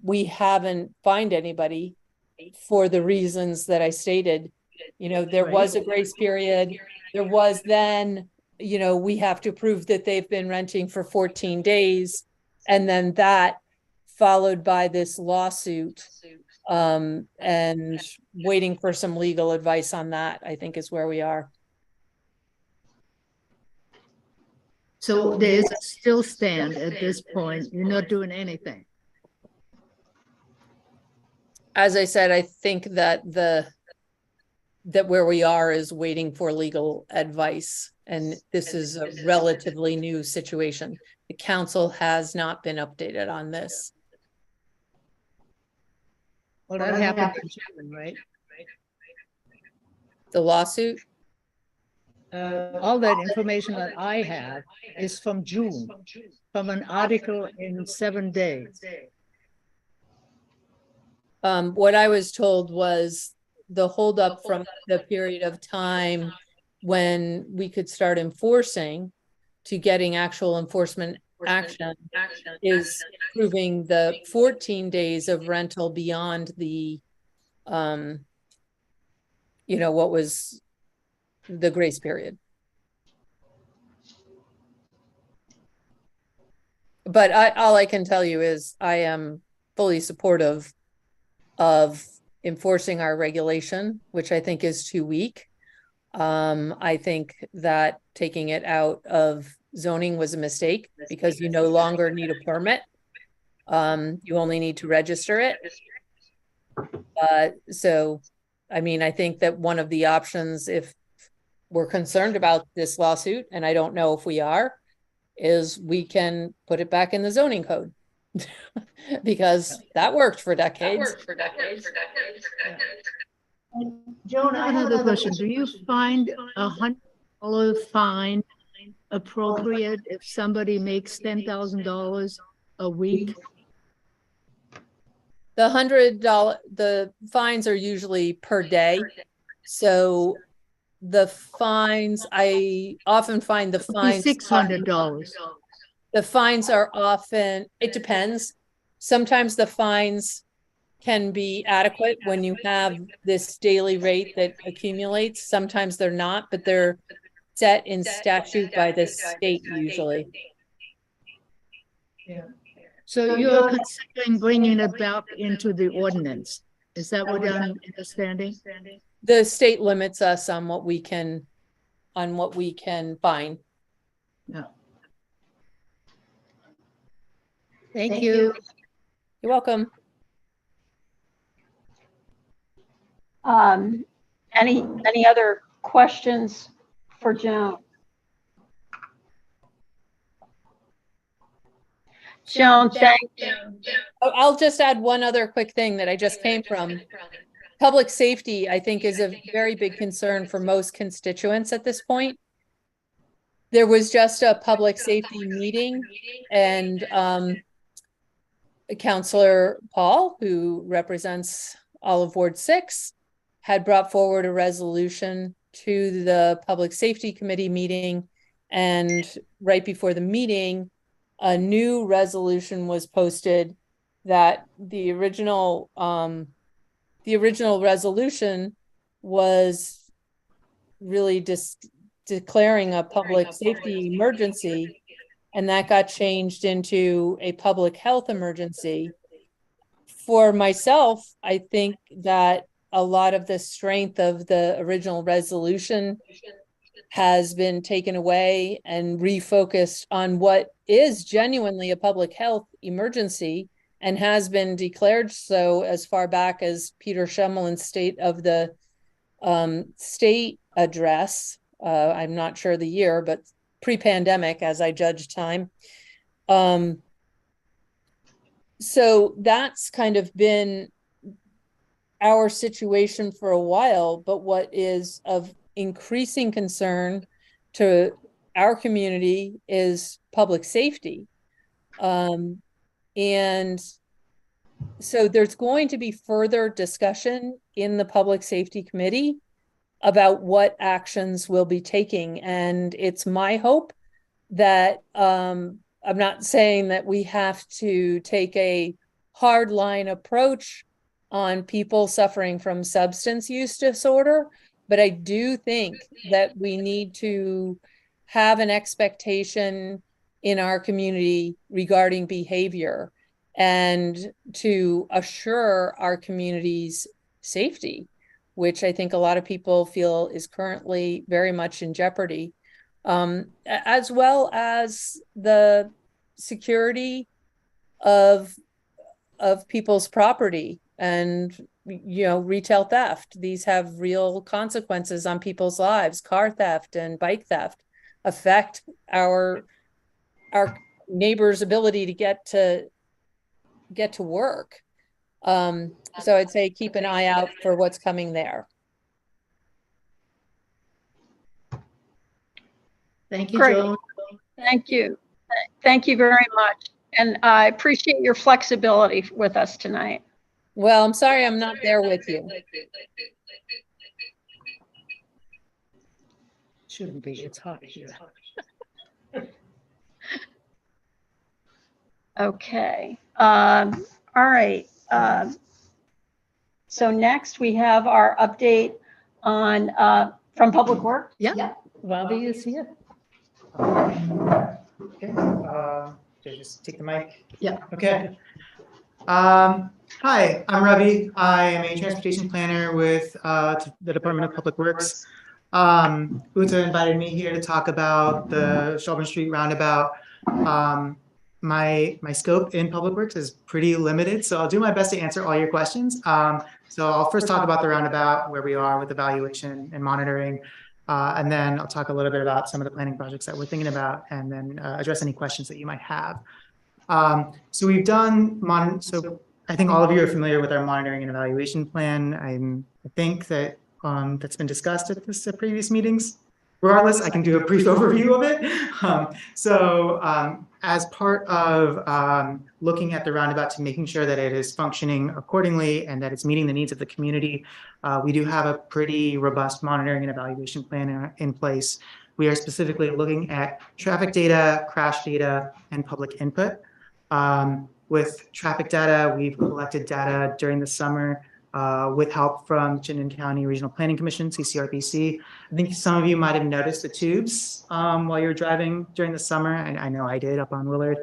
We haven't found anybody for the reasons that I stated. You know, there was a grace period. There was then, you know, we have to prove that they've been renting for 14 days. And then that followed by this lawsuit, and waiting for some legal advice on that, I think is where we are. So there is a still stand at this point. You're not doing anything. As I said, I think that that where we are is waiting for legal advice. And this is a relatively new situation. The council has not been updated on this. Well, that happened in June, right? The lawsuit? All that information that I have is from June, from an article in 7 days. What I was told was the holdup from the period of time when we could start enforcing to getting actual enforcement action is proving the 14 days of rental beyond the, you know, what was the grace period. But all I can tell you is I am fully supportive of enforcing our regulation, which I think is too weak. I think that taking it out of zoning was a mistake because you no longer need a permit. You only need to register it. So, I mean, I think that one of the options, if we're concerned about this lawsuit, and I don't know if we are, is we can put it back in the zoning code because that worked for decades. Joan, I have another question. Do you find $100 fine appropriate if somebody makes $10,000 a week? The $100, the fines are usually per day. So the fines, I often find the fines $600. The fines are often, it depends. Sometimes the fines can be adequate when you have this daily rate that accumulates. Sometimes they're not, but they're set in statute by the state usually. Yeah. So you're considering bringing it back into the ordinance. Is that what I'm understanding? The state limits us on what we can fine. Yeah. Thank you. You're welcome. Any other questions for Joan? Joan, thank you. I'll just add one other quick thing that I just came from. Public safety, I think, is a very big concern for most constituents at this point. There was just a public safety meeting, and Councillor Paul, who represents all of Ward 6, had brought forward a resolution to the Public Safety Committee meeting, and right before the meeting, a new resolution was posted that the original resolution was really declaring a public safety emergency, and that got changed into a public health emergency. For myself, I think that a lot of the strength of the original resolution has been taken away and refocused on what is genuinely a public health emergency and has been declared so as far back as Peter Schummelin's State of the State address. I'm not sure the year, but pre-pandemic as I judge time. So that's kind of been our situation for a while, but what is of increasing concern to our community is public safety. And so there's going to be further discussion in the Public Safety Committee about what actions we'll be taking. And it's my hope that, I'm not saying that we have to take a hardline approach on people suffering from substance use disorder, but I do think that we need to have an expectation in our community regarding behavior and to assure our community's safety, which I think a lot of people feel is currently very much in jeopardy, as well as the security of people's property and, you know, retail theft. These have real consequences on people's lives. Car theft and bike theft affect our neighbors' ability to get to work. So I'd say keep an eye out for what's coming there. Thank you, Great. Joan. Thank you. Thank you very much. And I appreciate your flexibility with us tonight. Well, I'm sorry I'm not there with you. Shouldn't be, it's hot here. Okay. All right. So next we have our update on from Public Works. Yeah, Bobby is here. Okay, should I just take the mic? Yeah. Okay. Hi, I'm Ravi. I am a transportation planner with the Department of Public Works. Uta invited me here to talk about the Shelburne Street roundabout. My scope in Public Works is pretty limited, so I'll do my best to answer all your questions. So I'll first talk about the roundabout, where we are with evaluation and monitoring. And then I'll talk a little bit about some of the planning projects that we're thinking about, and then address any questions that you might have. So we've done, so I think all of you are familiar with our monitoring and evaluation plan. I think that that's been discussed at the previous meetings. Regardless, I can do a brief overview of it. As part of looking at the roundabout to making sure that it is functioning accordingly and that it's meeting the needs of the community, we do have a pretty robust monitoring and evaluation plan in place. We are specifically looking at traffic data, crash data, and public input. With traffic data, we've collected data during the summer with help from Chittenden County Regional Planning Commission, CCRPC. I think some of you might have noticed the tubes while you were driving during the summer. I know I did up on Willard.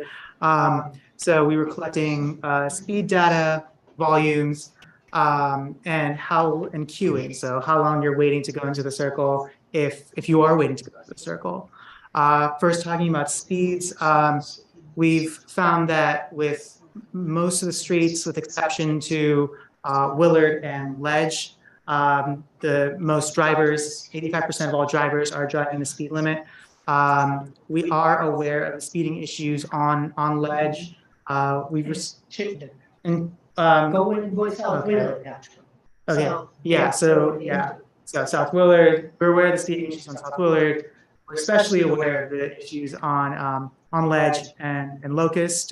So we were collecting speed data, volumes, and queuing. So how long you're waiting to go into the circle if you are waiting to go into the circle. First, talking about speeds, we've found that with most of the streets, with exception to Willard and Ledge, the most drivers, 85% of all drivers are driving the speed limit. We are aware of the speeding issues on Ledge. We've Go South Willard, actually. Okay, yeah, so South Willard, we're aware of the speeding issues on South Willard. We're especially aware of the issues on Ledge and Locust.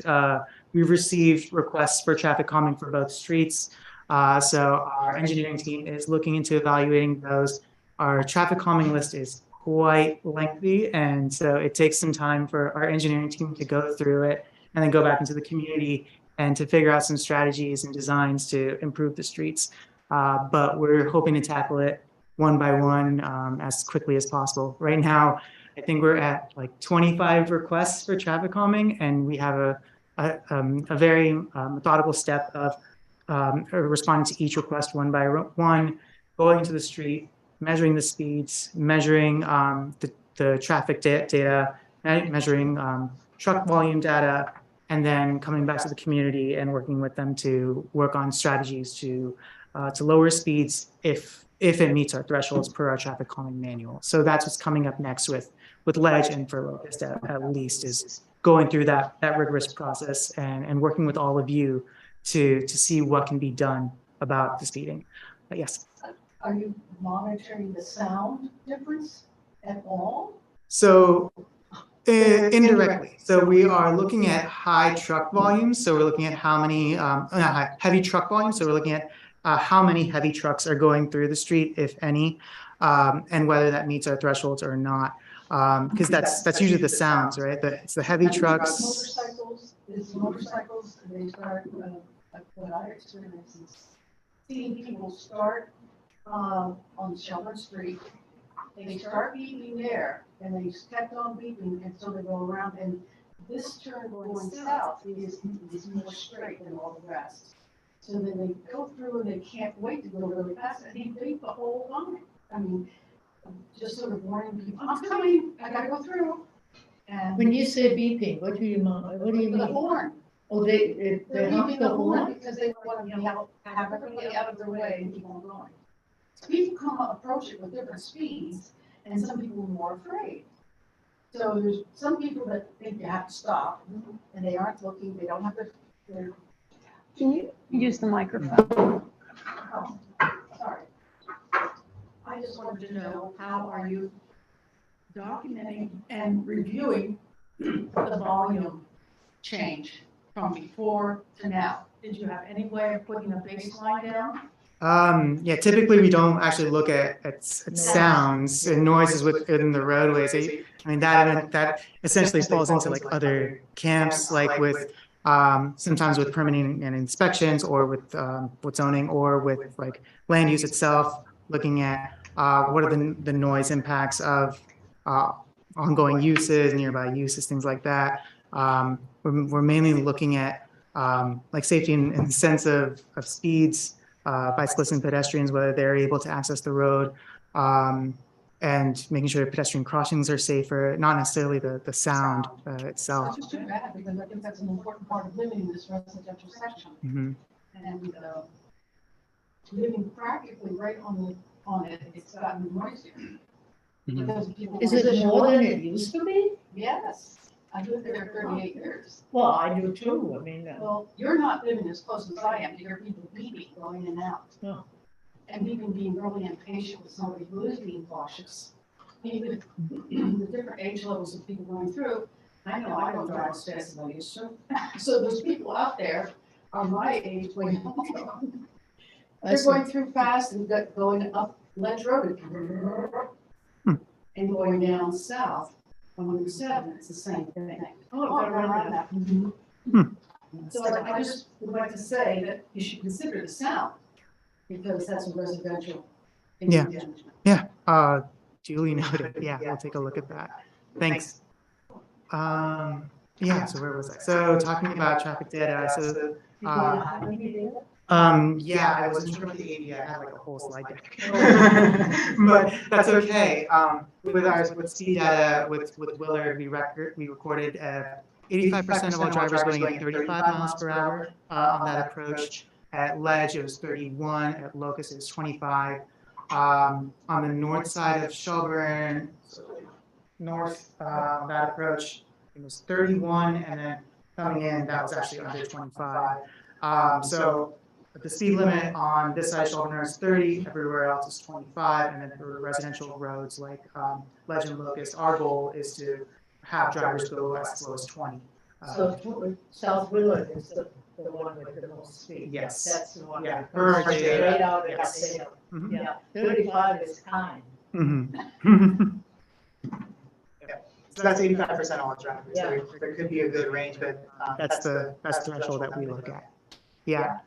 We've received requests for traffic calming for both streets. So our engineering team is looking into evaluating those. Our traffic calming list is quite lengthy, and so it takes some time for our engineering team to go through it and then go back into the community and to figure out some strategies and designs to improve the streets. But we're hoping to tackle it one by one as quickly as possible. Right now, I think we're at like 25 requests for traffic calming, and we have a very methodical step of responding to each request one by one, going into the street, measuring the speeds, measuring the traffic data, measuring truck volume data, and then coming back to the community and working with them to work on strategies to lower speeds if it meets our thresholds per our traffic calming manual. So that's what's coming up next with Ledge and for Locust at least, is going through that rigorous process and working with all of you to see what can be done about the speeding. But yes. Are you monitoring the sound difference at all? So indirectly. So we are looking at high truck volumes. So we're looking at how many heavy truck volumes. So we're looking at how many heavy trucks are going through the street, if any, and whether that meets our thresholds or not. Because that's usually the sounds, right? It's the heavy trucks. Motorcycles, they start, what I experience is seeing people start on Shelburne Street. They start beeping there, and they kept on beeping, and so they go around, and this turn going south is more straight than all the rest. So then they go through and they can't wait to go really fast, and they beep the whole time. I mean, just sort of warning people, I'm coming, I gotta go through. And When you say beeping, what do you mean? the horn. Oh, they're beeping beeping the horn because they want to have everybody out of their way and keep on going. So people approach it with different speeds, and some people are more afraid. So there's some people that think you have to stop, and they aren't looking, they don't have their. Can you use the microphone? Oh, sorry. I just wanted to know, how are you documenting and reviewing the volume change from before to now? Did you have any way of putting a baseline down? Yeah, typically we don't actually look at sounds and noises within the roadways. I mean, that essentially falls into like other camps, like with sometimes with permitting and inspections, or with zoning, or with like land use itself, looking at what are the noise impacts of ongoing uses, nearby uses, things like that. We're mainly looking at like safety in the sense of speeds, bicyclists and pedestrians, whether they're able to access the road, and making sure pedestrian crossings are safer, not necessarily the sound itself. It's too bad, because I think that's an important part of living in this residential section. Mm-hmm. And living practically right on it, it's gotten noisier. Mm-hmm. Because people. Is it more than it used to be? Yes, I lived there 38 years. Well, I do too. I mean, Well, you're not living as close as I am to hear people beeping going in and out. no. And even being really impatient with somebody who is being cautious. Even the different age levels of people going through, I know I don't drive as fast as I used to. So those people out there are my age when they're going through fast and going up Ledge Road and going down south on Route 7, it's the same thing. Oh, I've got to run around that. So I just would like to say that you should consider the sound, because that's a residential. Yeah. Duly noted. Yeah, we'll take a look at that. Thanks. Yeah, so where was I? So talking about traffic data. So yeah, I was in charge of the AV. I had like a whole slide deck, but that's okay. With speed data with Willard, we recorded 85% of all drivers going at 35 miles per hour on that approach. At Ledge, it was 31. At Locust, it was 25. On the north side of Shelburne, north that approach, it was 31, and then coming in, that was actually under 25. So the speed limit on this side of Shelburne is 30, everywhere else is 25, and then for residential roads like Ledge and Locust, our goal is to have drivers go as slow as 20. So South Willard is the one with the most speed. Yes. That's the one. Yeah. That comes Per data. straight out of the Yes. data. Mhm. Yeah, 35 is kind. Mm-hmm. Yeah. So that's 85% all drivers. Yeah. There could be a good range, but that's the threshold that we look at. Yeah.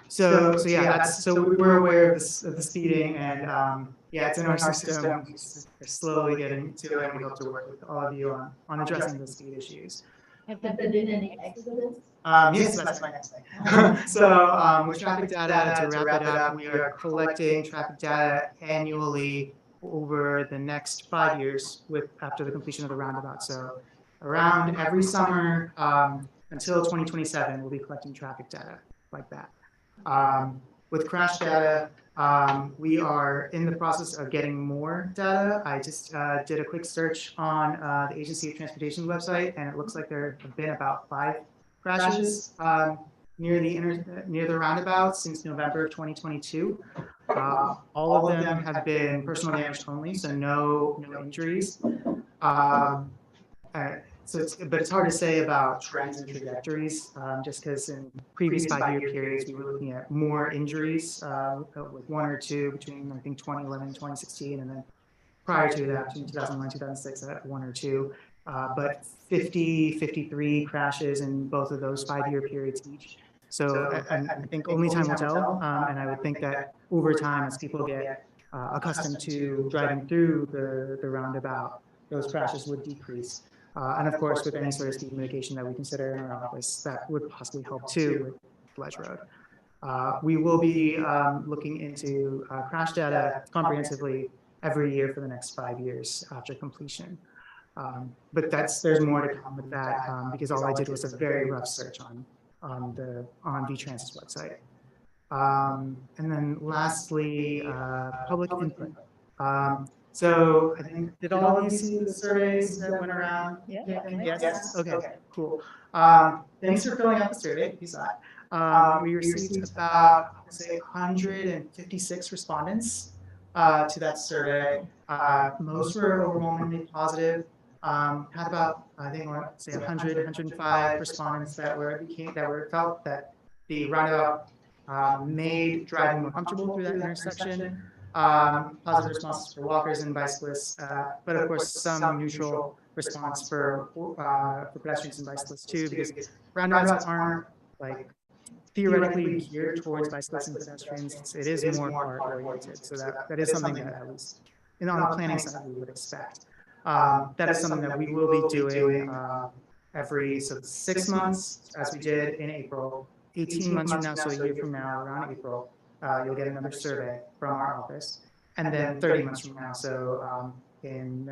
So yeah, so we're aware of the speeding, and yeah, it's in our system. We're slowly getting to it, and we hope to work with all of you on addressing the speed issues. Have there been any accidents? Yes, that's my next thing. So with traffic data, to wrap it up, we are collecting traffic data annually over the next 5 years after the completion of the roundabout. So around every summer until 2027, we'll be collecting traffic data like that. With crash data, we are in the process of getting more data. I just did a quick search on the Agency of Transportation website, and it looks like there have been about 5 crashes near the roundabout since November of 2022. All of them have been personal damage only, so no injuries. But it's hard to say about trends and trajectories, just because in previous 5-year periods, we were looking at more injuries, with 1 or 2 between, I think, 2011 and 2016, and then prior to that, between 2001 and 2006, at 1 or 2. But 53 crashes in both of those 5-year periods each. So I think only time will tell, and I would think that over time, as people get accustomed to driving through the roundabout, those crashes would decrease. And of course, with any sort of speed mitigation that we consider in our office, that would possibly help too with Ledge Road. We will be looking into crash data comprehensively every year for the next 5 years after completion. But there's more to come with that, because all I did was a very rough search on VTrans's website. And then lastly, public input. So I think, did all of you see the surveys that went around? Yeah. Yes? Okay, cool. Thanks for filling out the survey, you saw it. We received about, I would say, 156 respondents to that survey. Most were overwhelmingly positive. Had about, I think, say 105 respondents that felt that the roundabout made driving more comfortable through that intersection. Positive responses for walkers and bicyclists, but of course some neutral response for pedestrians and bicyclists too, because roundabouts aren't like theoretically geared towards bicyclists and pedestrians. It is more car oriented, so that is something that at least on the planning side we would expect. That is something that we will be doing every 6 months, as we did in April. 18 months from now, so a year from now, around April, you'll get another survey from our office. And then 30 months from now, so in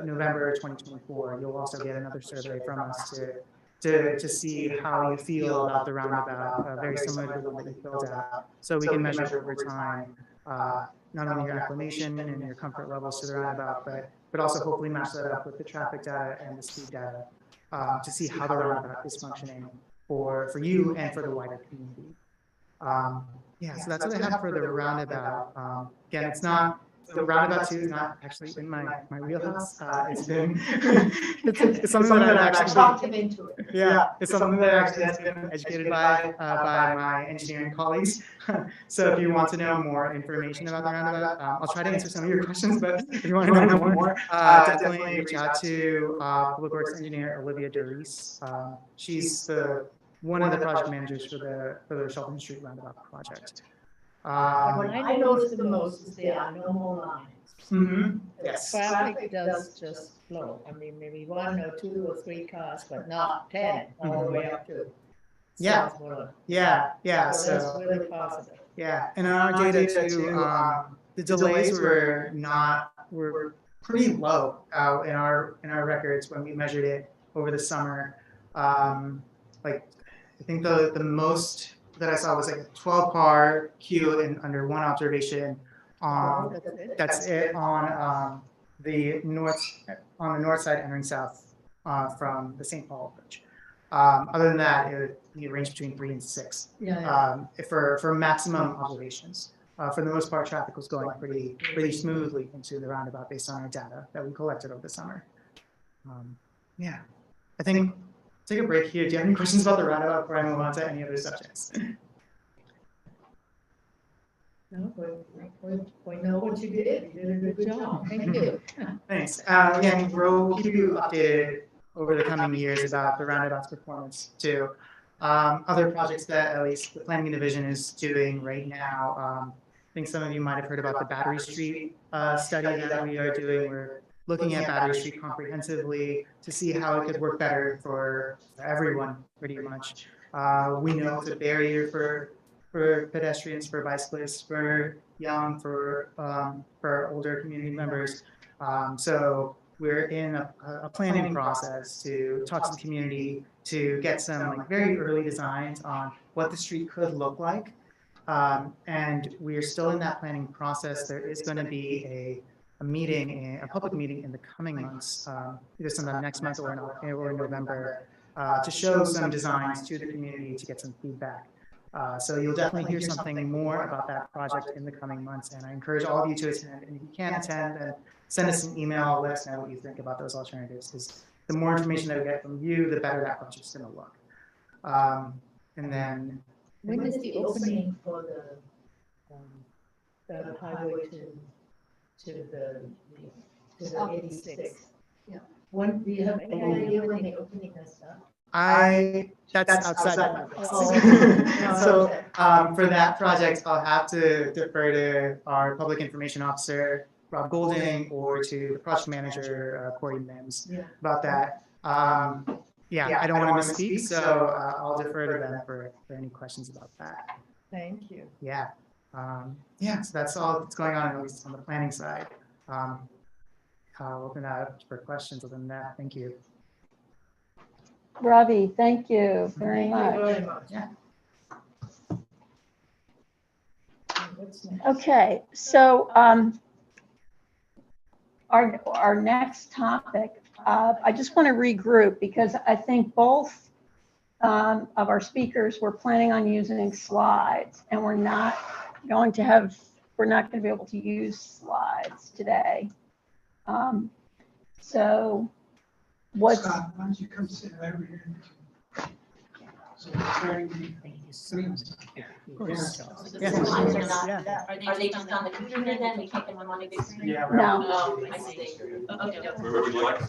November 2024, you'll also get another survey from us to see how you feel about the roundabout, very similar to the one that you filled out. So we can measure over time, not only your acclimation and your comfort levels to the roundabout, but also hopefully match that up with the traffic data and the speed data to see how the roundabout is functioning for you and for the wider community. Yeah, so that's what I have for the roundabout. Again, it's not, the roundabout 2 is not actually in my wheelhouse. It's been, it's something that I've actually talked him into it. Yeah, it's something that actually has been educated by my engineering colleagues. So if you want to know more information about the roundabout, I'll try to answer some of your questions, but if you want to know more, definitely reach out to Public Works Engineer Olivia Doris. She's one of the project managers for the Shelton Street Roundabout project. What I noticed the most is there are no more lines. Yes. Traffic does just flow. I mean, maybe 1 or 2 or 3 cars, but not 10 all the way up to. Yeah. Yeah. So that's really positive. Yeah, and in our data too, the delays were pretty low in our records when we measured it over the summer. Like, I think the most that I saw was like a 12-car queue in under 1 observation. That's it on the north side entering south from the St. Paul approach. Other than that, it ranged between 3 and 6 for maximum observations. For the most part, traffic was going pretty smoothly into the roundabout based on our data that we collected over the summer. Yeah, I think take a break here. Do you have any questions about the roundabout before I move on to any other subjects? No, we know what you did. You did a good job. Thank you. Thanks. Again, we'll keep you updated over the coming years about the roundabout's performance too. Other projects that at least the planning division is doing right now. I think some of you might have heard about the Battery Street study that we are doing. We're looking at Battery Street comprehensively to see how it could work better for everyone, pretty much. We know it's a barrier for pedestrians, for bicyclists, for young, for older community members. So we're in a planning process to talk to the community, to get some like very early designs on what the street could look like. And we're still in that planning process. There is going to be a meeting, a public meeting in the coming months, either sometime next month or in November, to show some designs to the community to get some feedback. So you'll definitely hear something more about that project in the coming months. And I encourage all of you to attend. And if you can't attend, then send us an email, let us know what you think about those alternatives. Because the more information that we get from you, the better that project's going to look. And then when is the opening for the highway to the 86? Yeah. When do you have any idea when the opening is done? That's outside. So for that project, I'll have to defer to our public information officer, Rob Golding, or to the project manager, Corey Mims, about that. Yeah, I don't want to misspeak, so I'll defer to them for any questions about that. Thank you. Yeah. Yeah, so that's all that's going on, at least on the planning side. I'll open that up for questions other than that. Thank you. Ravi, thank you very much. Yeah. Okay, so our next topic, I just want to regroup because I think both of our speakers were planning on using slides, and we're not going to be able to use slides today. So what's Scott, why don't you come sit over here? So we're starting to Are they just on the computer then? We can't get them on the big screen? Yeah. No. Oh, I see. Okay. Where would you like?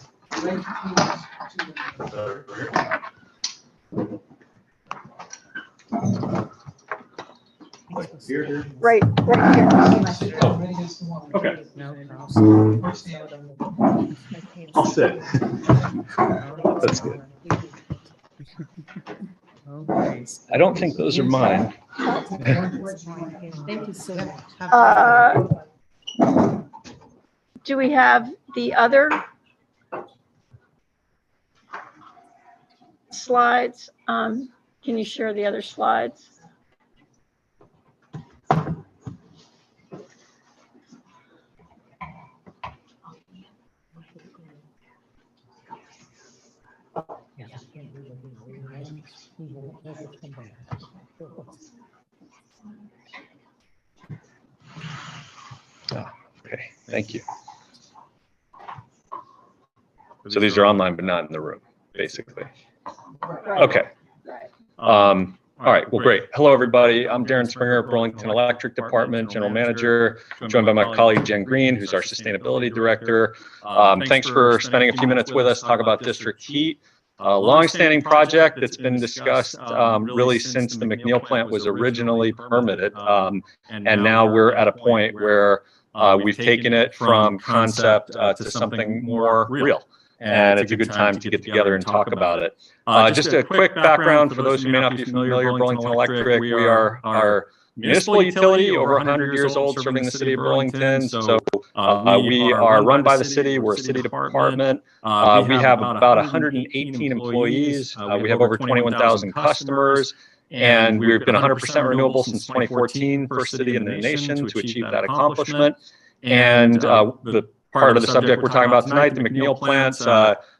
Here. right here? Okay. No, I'll sit. That's good. I don't think those are mine. Thank you so much. Do we have the other slides? Can you share the other slides? Okay, thank you. So these are online, but not in the room, basically. Okay. All right, well, great. Hello, everybody. I'm Darren Springer, Burlington Electric Department General Manager, joined by my colleague Jen Green, who's our Sustainability Director. Thanks for spending a few minutes with us, talk about district heat. A long-standing project that's been discussed really since the McNeil plant was originally permitted. And now we're at a point where we've taken it from concept to something more real. And it's a good time to get together and talk about it. Just a quick background for those who may not be familiar, Burlington Electric, we are our municipal utility, over 100 years old, serving the city of Burlington. So we are run by the city. We're a city department. We have about 118 employees. We have over 21,000 customers. And we've been 100% renewable since 2014, first city in the nation to achieve that accomplishment. And the part of the subject we're talking about tonight, the McNeil plant's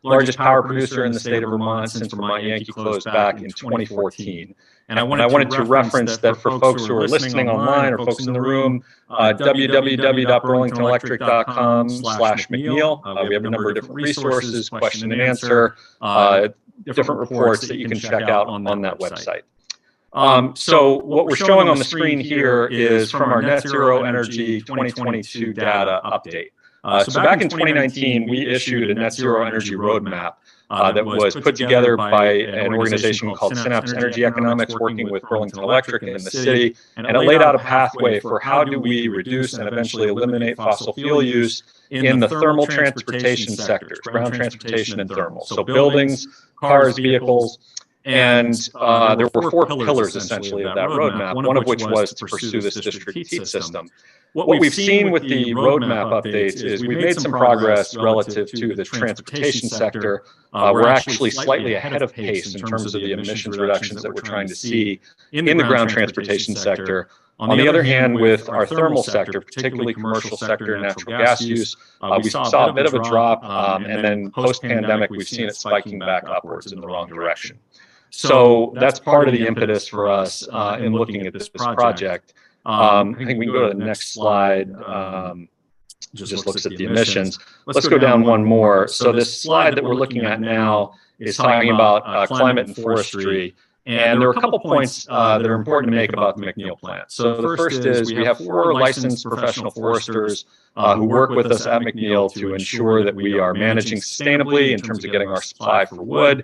largest power producer in the state of Vermont since Vermont Yankee closed back in 2014. And I wanted to reference that for folks who are listening online or folks in the room, www.burlingtonelectric.com/McNeil. We have a number of different resources, question and answer, different reports that you can check out on that website. So what we're showing on the screen here is from our Net Zero Energy 2022 data update. So back in 2019, we issued a net zero energy roadmap that was put together by an organization called Synapse Energy Economics, working with Burlington Electric and the city. And it laid out a pathway for how do we reduce and eventually eliminate fossil fuel use in the thermal transportation sectors, ground transportation and thermal. So buildings, cars, vehicles. And there were four pillars essentially of that roadmap, one of which was to pursue this district heat system. What we've seen with the roadmap updates is we've made some progress relative to the transportation sector. We're actually slightly ahead of pace in terms of the emissions reductions that we're trying to see in the ground transportation sector. On the other hand, with our thermal sector, particularly commercial sector and natural gas use, we saw a bit of a drop, and then post-pandemic, we've seen it spiking back upwards in the wrong direction. So that's part of the impetus for us in looking at this project. I think we can go to the next slide. Just looks at the emissions. Let's go down one more. So this slide that we're looking at now is talking about climate and forestry. And there are a couple points that are important to make about the McNeil plant. So the first is we have 4 licensed professional foresters who work with us at McNeil to ensure that we are managing sustainably in terms of getting our supply for wood.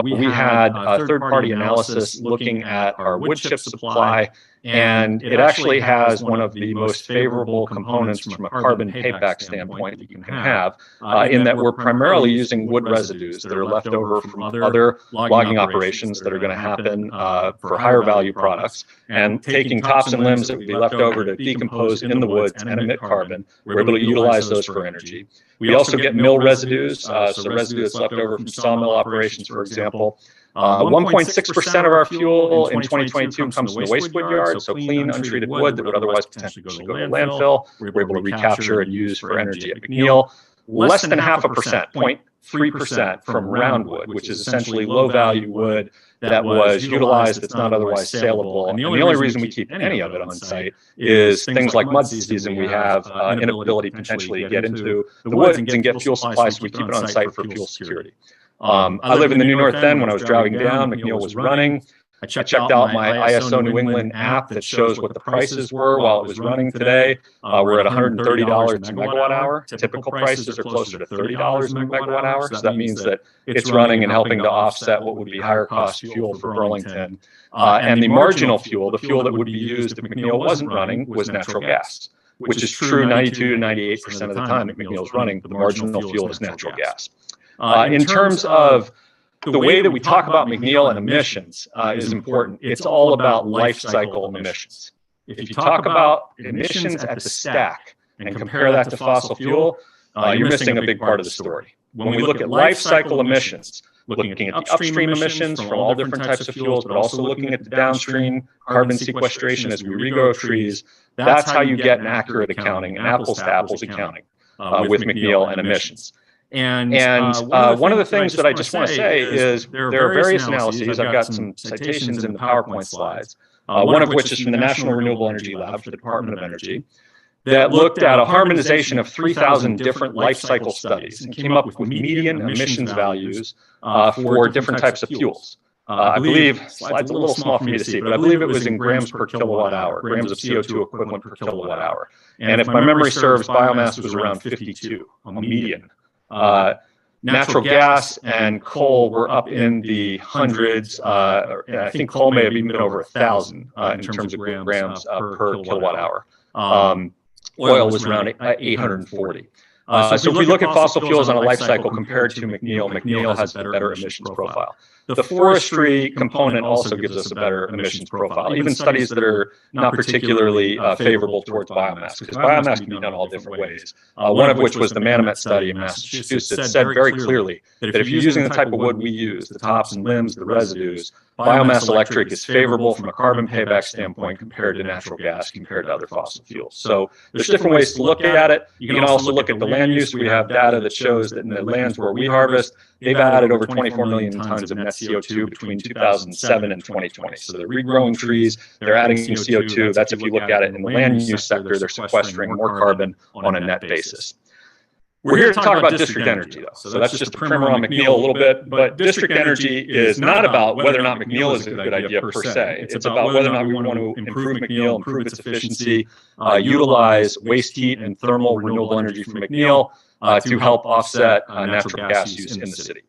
We had a third-party analysis looking at our wood chip supply, and it actually has one of the most favorable components from a carbon payback standpoint that you can have, in that we're primarily using wood residues that are left over from other logging operations that are going to happen for higher value products, and taking tops and limbs that would be left over to decompose in the woods and emit carbon. We're able to utilize those for energy. We also get mill residues, so residue that's left over from sawmill operations, for example. 1.6% of our fuel in 2022 comes from the waste wood yard, so clean, untreated wood that would otherwise potentially go to landfill. We're able to recapture and use for energy at McNeil. Less than 0.5%, 0.3% from roundwood, which is essentially low-value wood that was utilized that's not otherwise saleable. And the only reason we keep any of it on site is things like mud season. We have inability potentially to get into the woods and get fuel supply, so we keep it on site for fuel security. I live in the New North End. When I was driving down, McNeil was running. I checked out my ISO New England app that shows what the prices were while it was running today. We're at $130 a megawatt hour. Typical prices are closer to $30 a megawatt hour. So that means that it's running and helping to offset what would be higher cost fuel for Burlington. And the marginal fuel, the fuel that would be used if McNeil wasn't running, was natural gas, which is true 92 to 98% of the time that McNeil's running. The marginal fuel is natural gas. In terms of the way that we talk about McNeil and emissions is important. It's all about life cycle emissions. If you talk about emissions at the stack and compare that to fossil fuel, you're missing a big part of the story. When we look at life cycle emissions, looking at the upstream emissions from all different types of fuels, but also looking at the downstream carbon sequestration as we regrow trees, that's how you get an accurate accounting, an apples to apples accounting with McNeil and emissions. And one of the things that I just want to say is there are various analyses. I've got some citations in the PowerPoint slides, one of which is from the National Renewable Energy Lab for the Department of Energy, that looked at a harmonization of 3,000 different life cycle studies and came up with median emissions values for different types of fuels. I believe, slide's a little small for me to see, but I believe it was in grams per kilowatt hour, grams of CO2 equivalent per kilowatt hour. And if my memory serves, biomass was around 52, a median. Natural gas and coal were up in the hundreds. I think coal may have even been over 1,000 in terms of grams per kilowatt hour. Oil was around 840. So if we look at fossil fuels on a life cycle compared to McNeil, McNeil has a better emissions profile. The forestry component also gives us a better emissions profile, even studies that are not particularly favorable towards biomass, because biomass can be done all different ways. One of which was the Manomet study in Massachusetts said very clearly that if you're using the type of wood we use, the tops and limbs, the residues, biomass electric is favorable from a carbon payback standpoint compared to natural gas, compared to other fossil fuels. So there's different ways to look at it. You can also look at the land use. We have data that shows that in the lands where we harvest, they've added over 24 million tons of net CO2 between 2007 and 2020. So they're regrowing trees, they're adding CO2. That's if you look at it in the land use sector, they're sequestering more carbon on a net basis. We're here to talk about district energy, though. So that's just a primer on McNeil a little bit. But district energy is not about whether or not McNeil is a good idea per se. It's about whether or not we want to improve McNeil, improve its efficiency, utilize waste heat and thermal renewable energy from McNeil to help offset natural gas use in the city.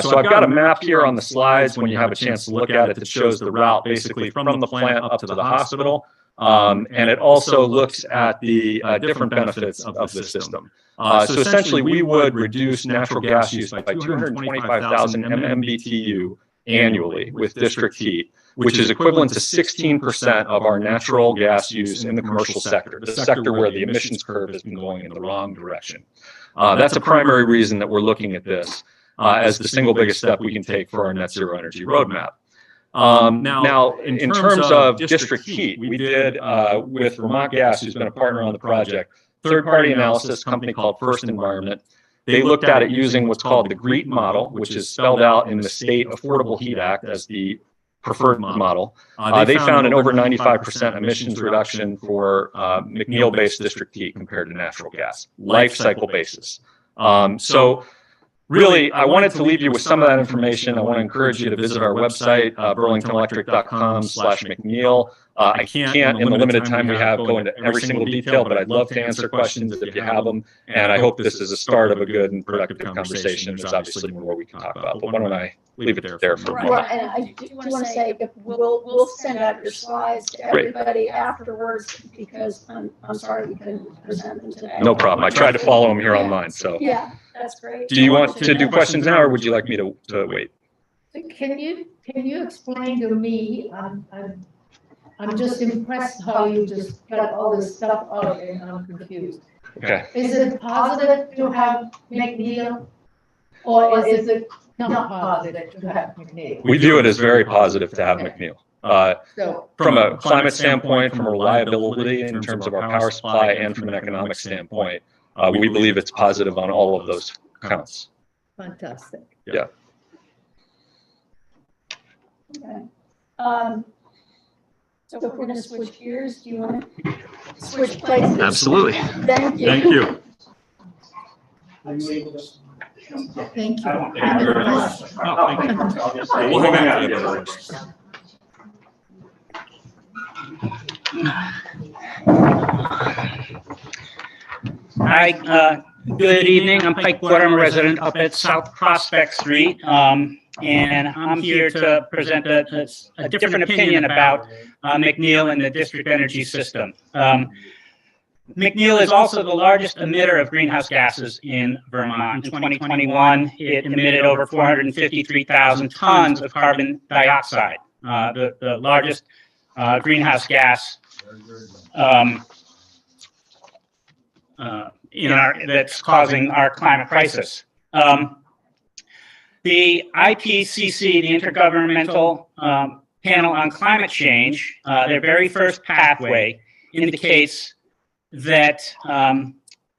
So I've got a map here on the slides when you have a chance to look at it that shows the route basically from the plant up to the hospital. And it also looks at the different benefits of the system. So essentially, we would reduce natural gas use by 225,000 MMBTU annually with district heat, which is equivalent to 16% of our natural gas use in the commercial sector, the sector where the emissions curve has been going in the wrong direction. That's a primary reason that we're looking at this as the single biggest step we can take for our net zero energy roadmap. Now, in terms of district heat, we did with Vermont Gas, who's been a partner on the project, third-party analysis, company called First Environment. They looked at it using what's called the GREET model, which is spelled out in the State Affordable Heat Act as the preferred model. They found an over 95% emissions reduction for McNeil-based district heat compared to natural gas, life cycle basis. So really, I wanted to leave you with some of that information. I want to encourage you to visit our website, burlingtonelectric.com/McNeil. I can't, in the limited time we have, go into every single detail, but I'd love to answer questions if you have them. And I hope this is a start of a good and productive conversation. There's obviously more we can talk about, but why don't I leave it there for a moment. Right, and I do want to say, if we'll send out your slides to everybody afterwards, because I'm sorry we couldn't present them today. No problem. I tried to follow them here online, so. Yeah, that's great. Do you want to do questions now, or would you like me to wait? Can you explain to me, I'm just impressed how you just got all this stuff out and I'm confused. Okay. Is it positive to have McNeil, or is it not positive to have McNeil? We view it as very positive to have McNeil. From a climate standpoint, from a reliability in terms of our power supply, and from an economic standpoint, we believe it's positive on all of those counts. Fantastic. Yeah. Okay. So if we're going to switch gears, do you want to switch places? Absolutely. Thank you. Thank you. Thank you. Thank you very much. We'll hang out together. Hi, good evening. I'm Pike Ward. I'm a resident up at South Prospect Street. And I'm here to present a different opinion about McNeil and the district energy system. McNeil is also the largest emitter of greenhouse gases in Vermont. In 2021, it emitted over 453,000 tons of carbon dioxide, the largest greenhouse gas that's causing our climate crisis. The IPCC, the Intergovernmental Panel on Climate Change, their very first pathway indicates that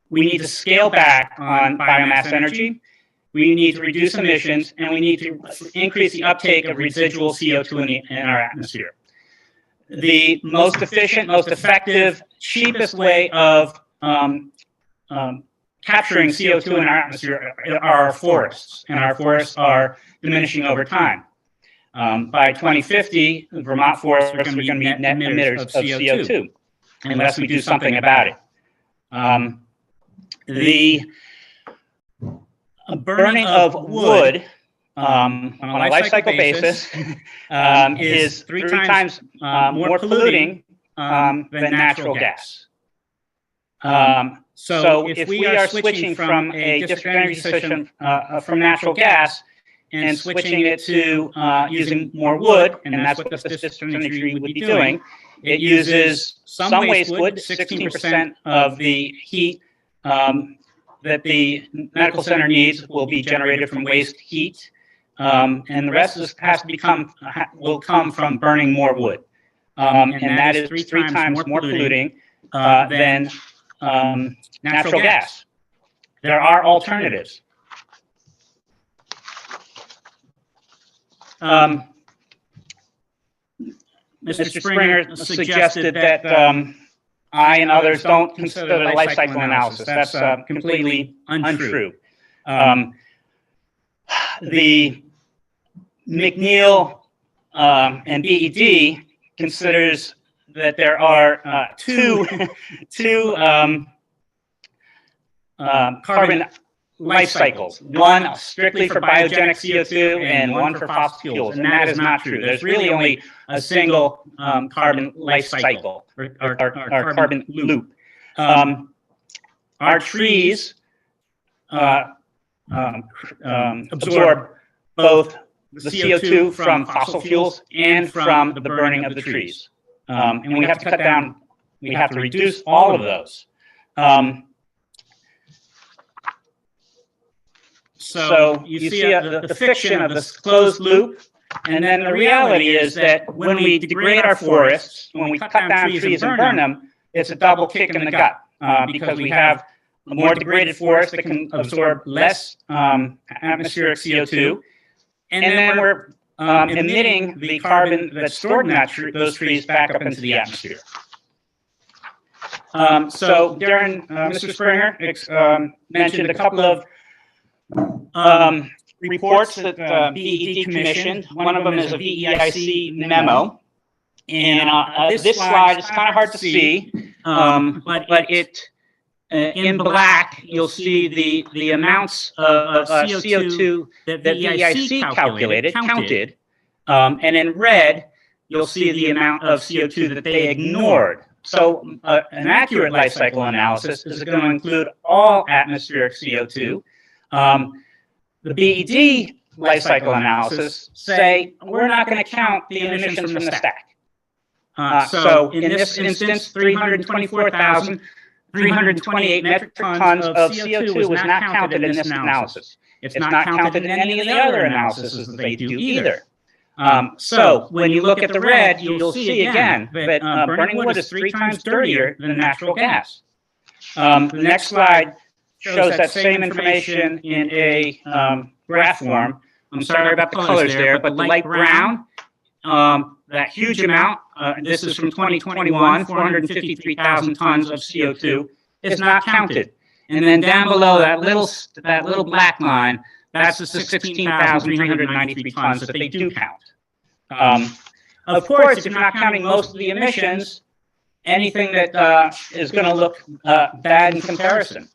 we need to scale back on biomass energy, we need to reduce emissions, and we need to increase the uptake of residual CO2 in our atmosphere. The most efficient, most effective, cheapest way of capturing CO2 in our atmosphere are our forests, and our forests are diminishing over time. By 2050, Vermont forests are going to be net emitters of CO2 unless we do something about it. The burning of wood on a life cycle basis is three times more polluting than natural gas. So if we are switching from a district energy system from natural gas and switching it to using more wood, and that's what the district energy would be doing, it uses some waste wood, 16% of the heat that the medical center needs will be generated from waste heat, and the rest will come from burning more wood, and that is three times more polluting than natural gas. There are alternatives. Mr. Springer suggested that I and others don't consider the life cycle analysis. That's completely untrue. The McNeil and BED considers that there are two carbon life cycles, one strictly for biogenic CO2 and one for fossil fuels, and that is not true. There's really only a single carbon life cycle, or carbon loop. Our trees absorb both the CO2 from fossil fuels and from the burning of the trees. And we have to cut down, we have to reduce all of those. So you see the fiction of this closed loop, and then the reality is that when we degrade our forests, when we cut down trees and burn them, it's a double kick in the gut, because we have a more degraded forest that can absorb less atmospheric CO2, and then we're emitting the carbon that's stored in those trees back up into the atmosphere. So Darren, Mr. Springer mentioned a couple of reports that BED commissioned. One of them is a VEIC memo. And this slide is kind of hard to see, but it, in black, you'll see the amounts of CO2 that VEIC counted. And in red, you'll see the amount of CO2 that they ignored. So an accurate life cycle analysis is going to include all atmospheric CO2. The BED life cycle analysis say we're not going to count the emissions from the stack. So in this instance, 324,328 metric tons of CO2 was not counted in this analysis. It's not counted in any of the other analyses that they do either. So when you look at the red, you'll see again that burning wood is 3 times dirtier than natural gas. The next slide shows that same information in a graph form. I'm sorry about the colors there, but the light brown, that huge amount, this is from 2021, 453,000 tons of CO2, is not counted. And then down below that little black line, that's the 16,393 tons that they do count. Of course, if you're not counting most of the emissions, anything that is going to look bad in comparison.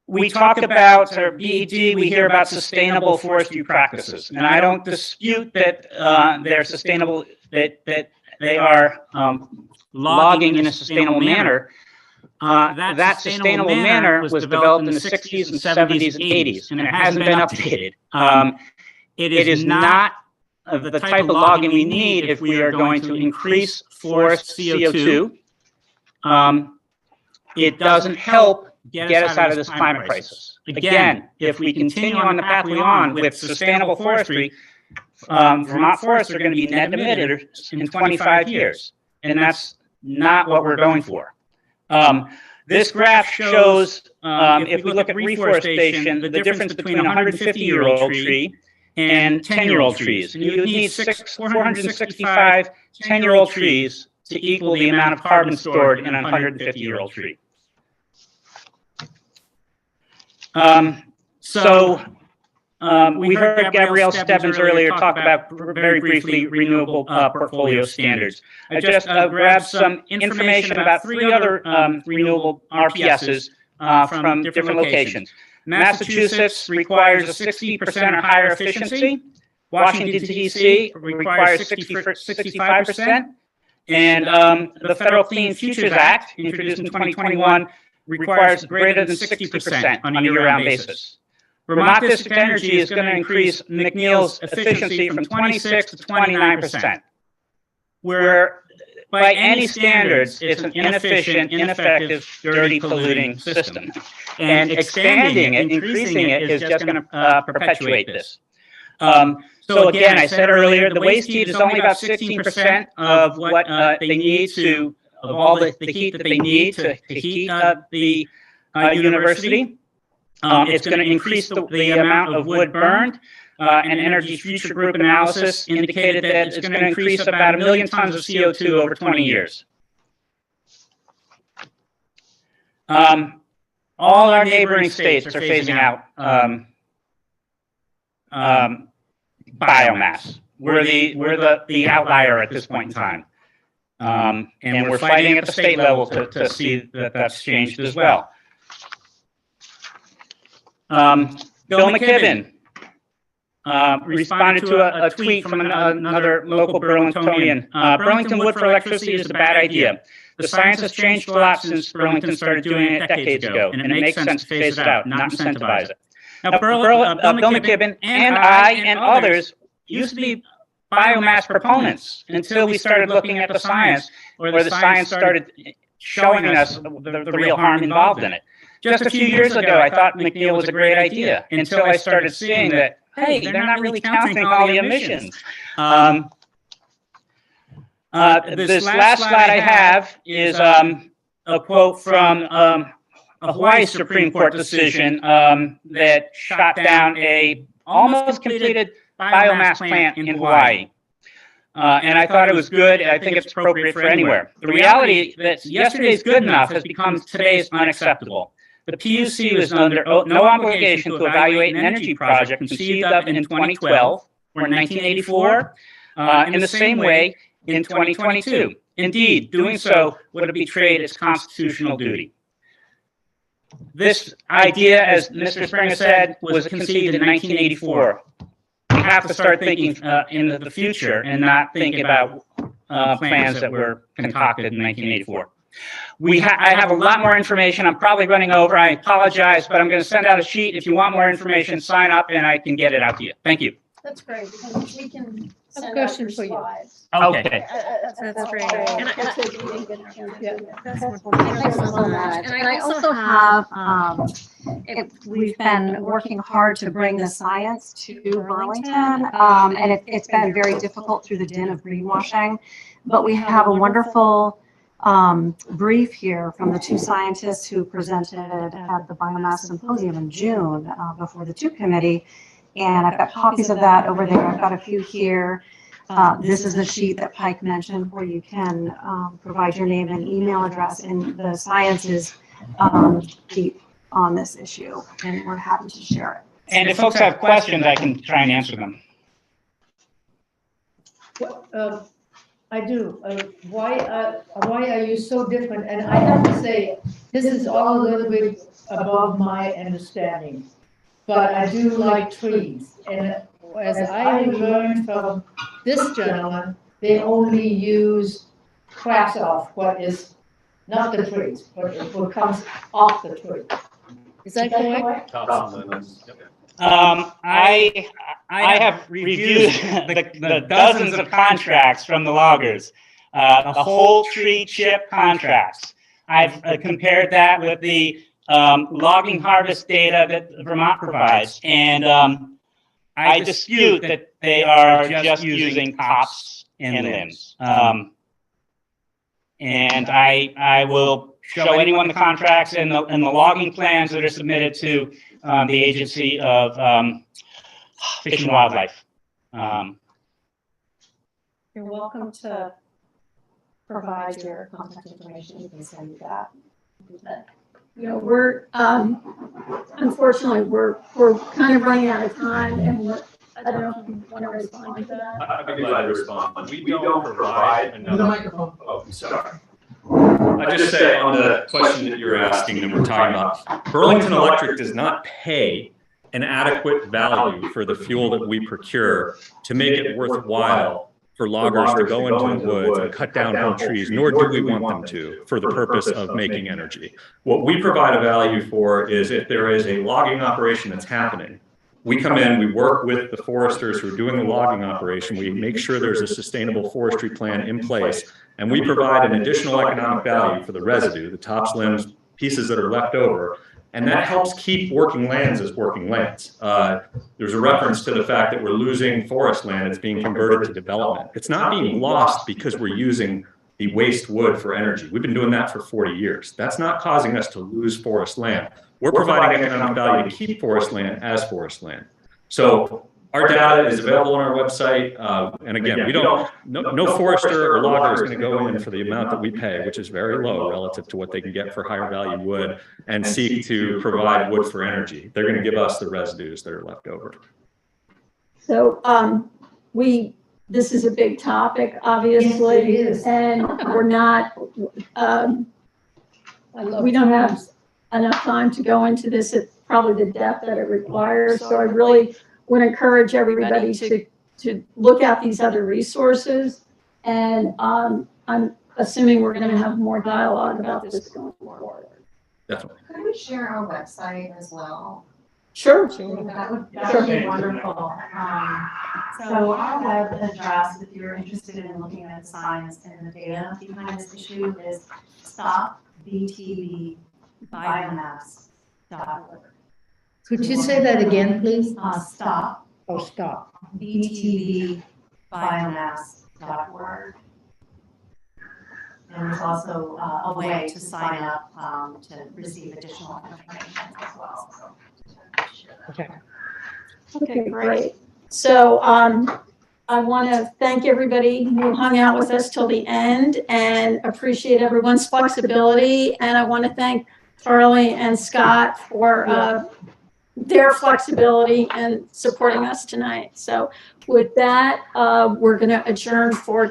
We talk about, or BED, we hear about sustainable forestry practices, and I don't dispute that they're sustainable, that they are logging in a sustainable manner. That sustainable manner was developed in the 60s and 70s and 80s, and it hasn't been updated. It is not the type of logging we need if we are going to increase forest CO2. It doesn't help get us out of this climate crisis. Again, if we continue on the path we're on with sustainable forestry, Vermont forests are going to be net emitters in 25 years, and that's not what we're going for. This graph shows, if we look at reforestation, the difference between a 150-year-old tree and 10-year-old trees. And you would need 465 10-year-old trees to equal the amount of carbon stored in a 150-year-old tree. We heard Gabrielle Stebbins earlier talk about, very briefly, renewable portfolio standards. I just grabbed some information about 3 other renewable RPSs from different locations. Massachusetts requires a 60% or higher efficiency. Washington, D.C. requires 65%. And the Federal Clean Futures Act, introduced in 2021, requires greater than 60% on a year-round basis. Vermont District Energy is going to increase McNeil's efficiency from 26 to 29%, where by any standards, it's an inefficient, ineffective, dirty, polluting system. And expanding it, increasing it, is just going to perpetuate this. So again, I said earlier, the waste heat is only about 16% of what they need to, of all the heat that they need to heat the university. It's going to increase the amount of wood burned, and Energy Future Group analysis indicated that it's going to increase about 1 million tons of CO2 over 20 years. All our neighboring states are phasing out biomass. We're the outlier at this point in time. And we're fighting at the state level to see that that's changed as well. Bill McKibben responded to a tweet from another local Burlingtonian. Burlington Wood for electricity is a bad idea. The science has changed a lot since Burlington started doing it decades ago, and it makes sense to phase it out, not incentivize it. Now, Bill McKibben and I and others used to be biomass proponents until we started looking at the science, where the science started showing us the real harm involved in it. Just a few years ago, I thought McNeil was a great idea until I started seeing that, hey, they're not really counting all the emissions. This last slide I have is a quote from a Hawaii Supreme Court decision that shot down a almost completed biomass plant in Hawaii. And I thought it was good. I think it's appropriate for anywhere. The reality that yesterday's good enough has become today's unacceptable. The PUC was under no obligation to evaluate an energy project conceived of in 2012 or 1984 in the same way in 2022. Indeed, doing so would have betrayed its constitutional duty. This idea, as Mr. Springer said, was conceived in 1984. We have to start thinking in the future and not think about plans that were concocted in 1984. I have a lot more information. I'm probably running over. I apologize, but I'm going to send out a sheet. If you want more information, sign up and I can get it out to you. Thank you. That's great, because we can send a out question your for you. slides. Okay. That's great. Thanks so much. And I also have, we've been working hard to bring the science to Burlington, and it's been very difficult through the din of greenwashing. But we have a wonderful brief here from the two scientists who presented at the Biomass Symposium in June before the 2 committee. And I've got copies of that over there. I've got a few here. This is the sheet that Pike mentioned where you can provide your name and email address, and the science is deep on this issue, and we're happy to share it. And if folks have questions, I can try and answer them. I do. Why are you so different? And I have to say, this is all a little bit above my understanding. But I do like trees. And as I learned from this gentleman, they only use cracks off what is not the trees, but what comes off the tree. Is that correct? I have reviewed the dozens of contracts from the loggers, the whole tree chip contracts. I've compared that with the logging harvest data that Vermont provides, and I dispute that they are just using tops and limbs. And I will show anyone the contracts and the logging plans that are submitted to the Agency of Fish and Wildlife. You're welcome to provide your contact information. You can send me that. You know, we're unfortunately we're kind of running out of time, and I don't know if you want to respond to that. I'd be glad to respond. We don't provide another microphone. Oh, sorry. I just say on the question that you're asking and we're talking about, Burlington Electric does not pay an adequate value for the fuel that we procure to make it worthwhile for loggers to go into the woods and cut down whole trees, nor do we want them to for the purpose of making energy. What we provide a value for is if there is a logging operation that's happening, we come in, we work with the foresters who are doing the logging operation, we make sure there's a sustainable forestry plan in place, and we provide an additional economic value for the residue, the tops, limbs, pieces that are left over, and that helps keep working lands as working lands. There's a reference to the fact that we're losing forest land, it's being converted to development. It's not being lost because we're using the waste wood for energy. We've been doing that for 40 years. That's not causing us to lose forest land. We're providing economic value to keep forest land as forest land. So our data is available on our website. And again, we don't, no forester or logger is going to go in for the amount that we pay, which is very low relative to what they can get for higher value wood, and seek to provide wood for energy. They're going to give us the residues that are left over. So this is a big topic, obviously, yes, and we're not, we don't have enough time to go into this at probably the depth that it requires. So I really would encourage everybody to look at these other resources. And I'm assuming we're going to have more dialogue about this going forward. Definitely. Could we share our website as well? Sure. That would be wonderful. So our web address, if you're interested in looking at the science and the data behind this issue, is stopbtvbiomass.org. Could you say that again, please? Stop. Oh, stop. btvbiomass.org. And there's also a way to sign up to receive additional information as well. Okay. Okay, great. So I want to thank everybody who hung out with us till the end and appreciate everyone's flexibility. And I want to thank Charlie and Scott for their flexibility and supporting us tonight. So with that, we're going to adjourn for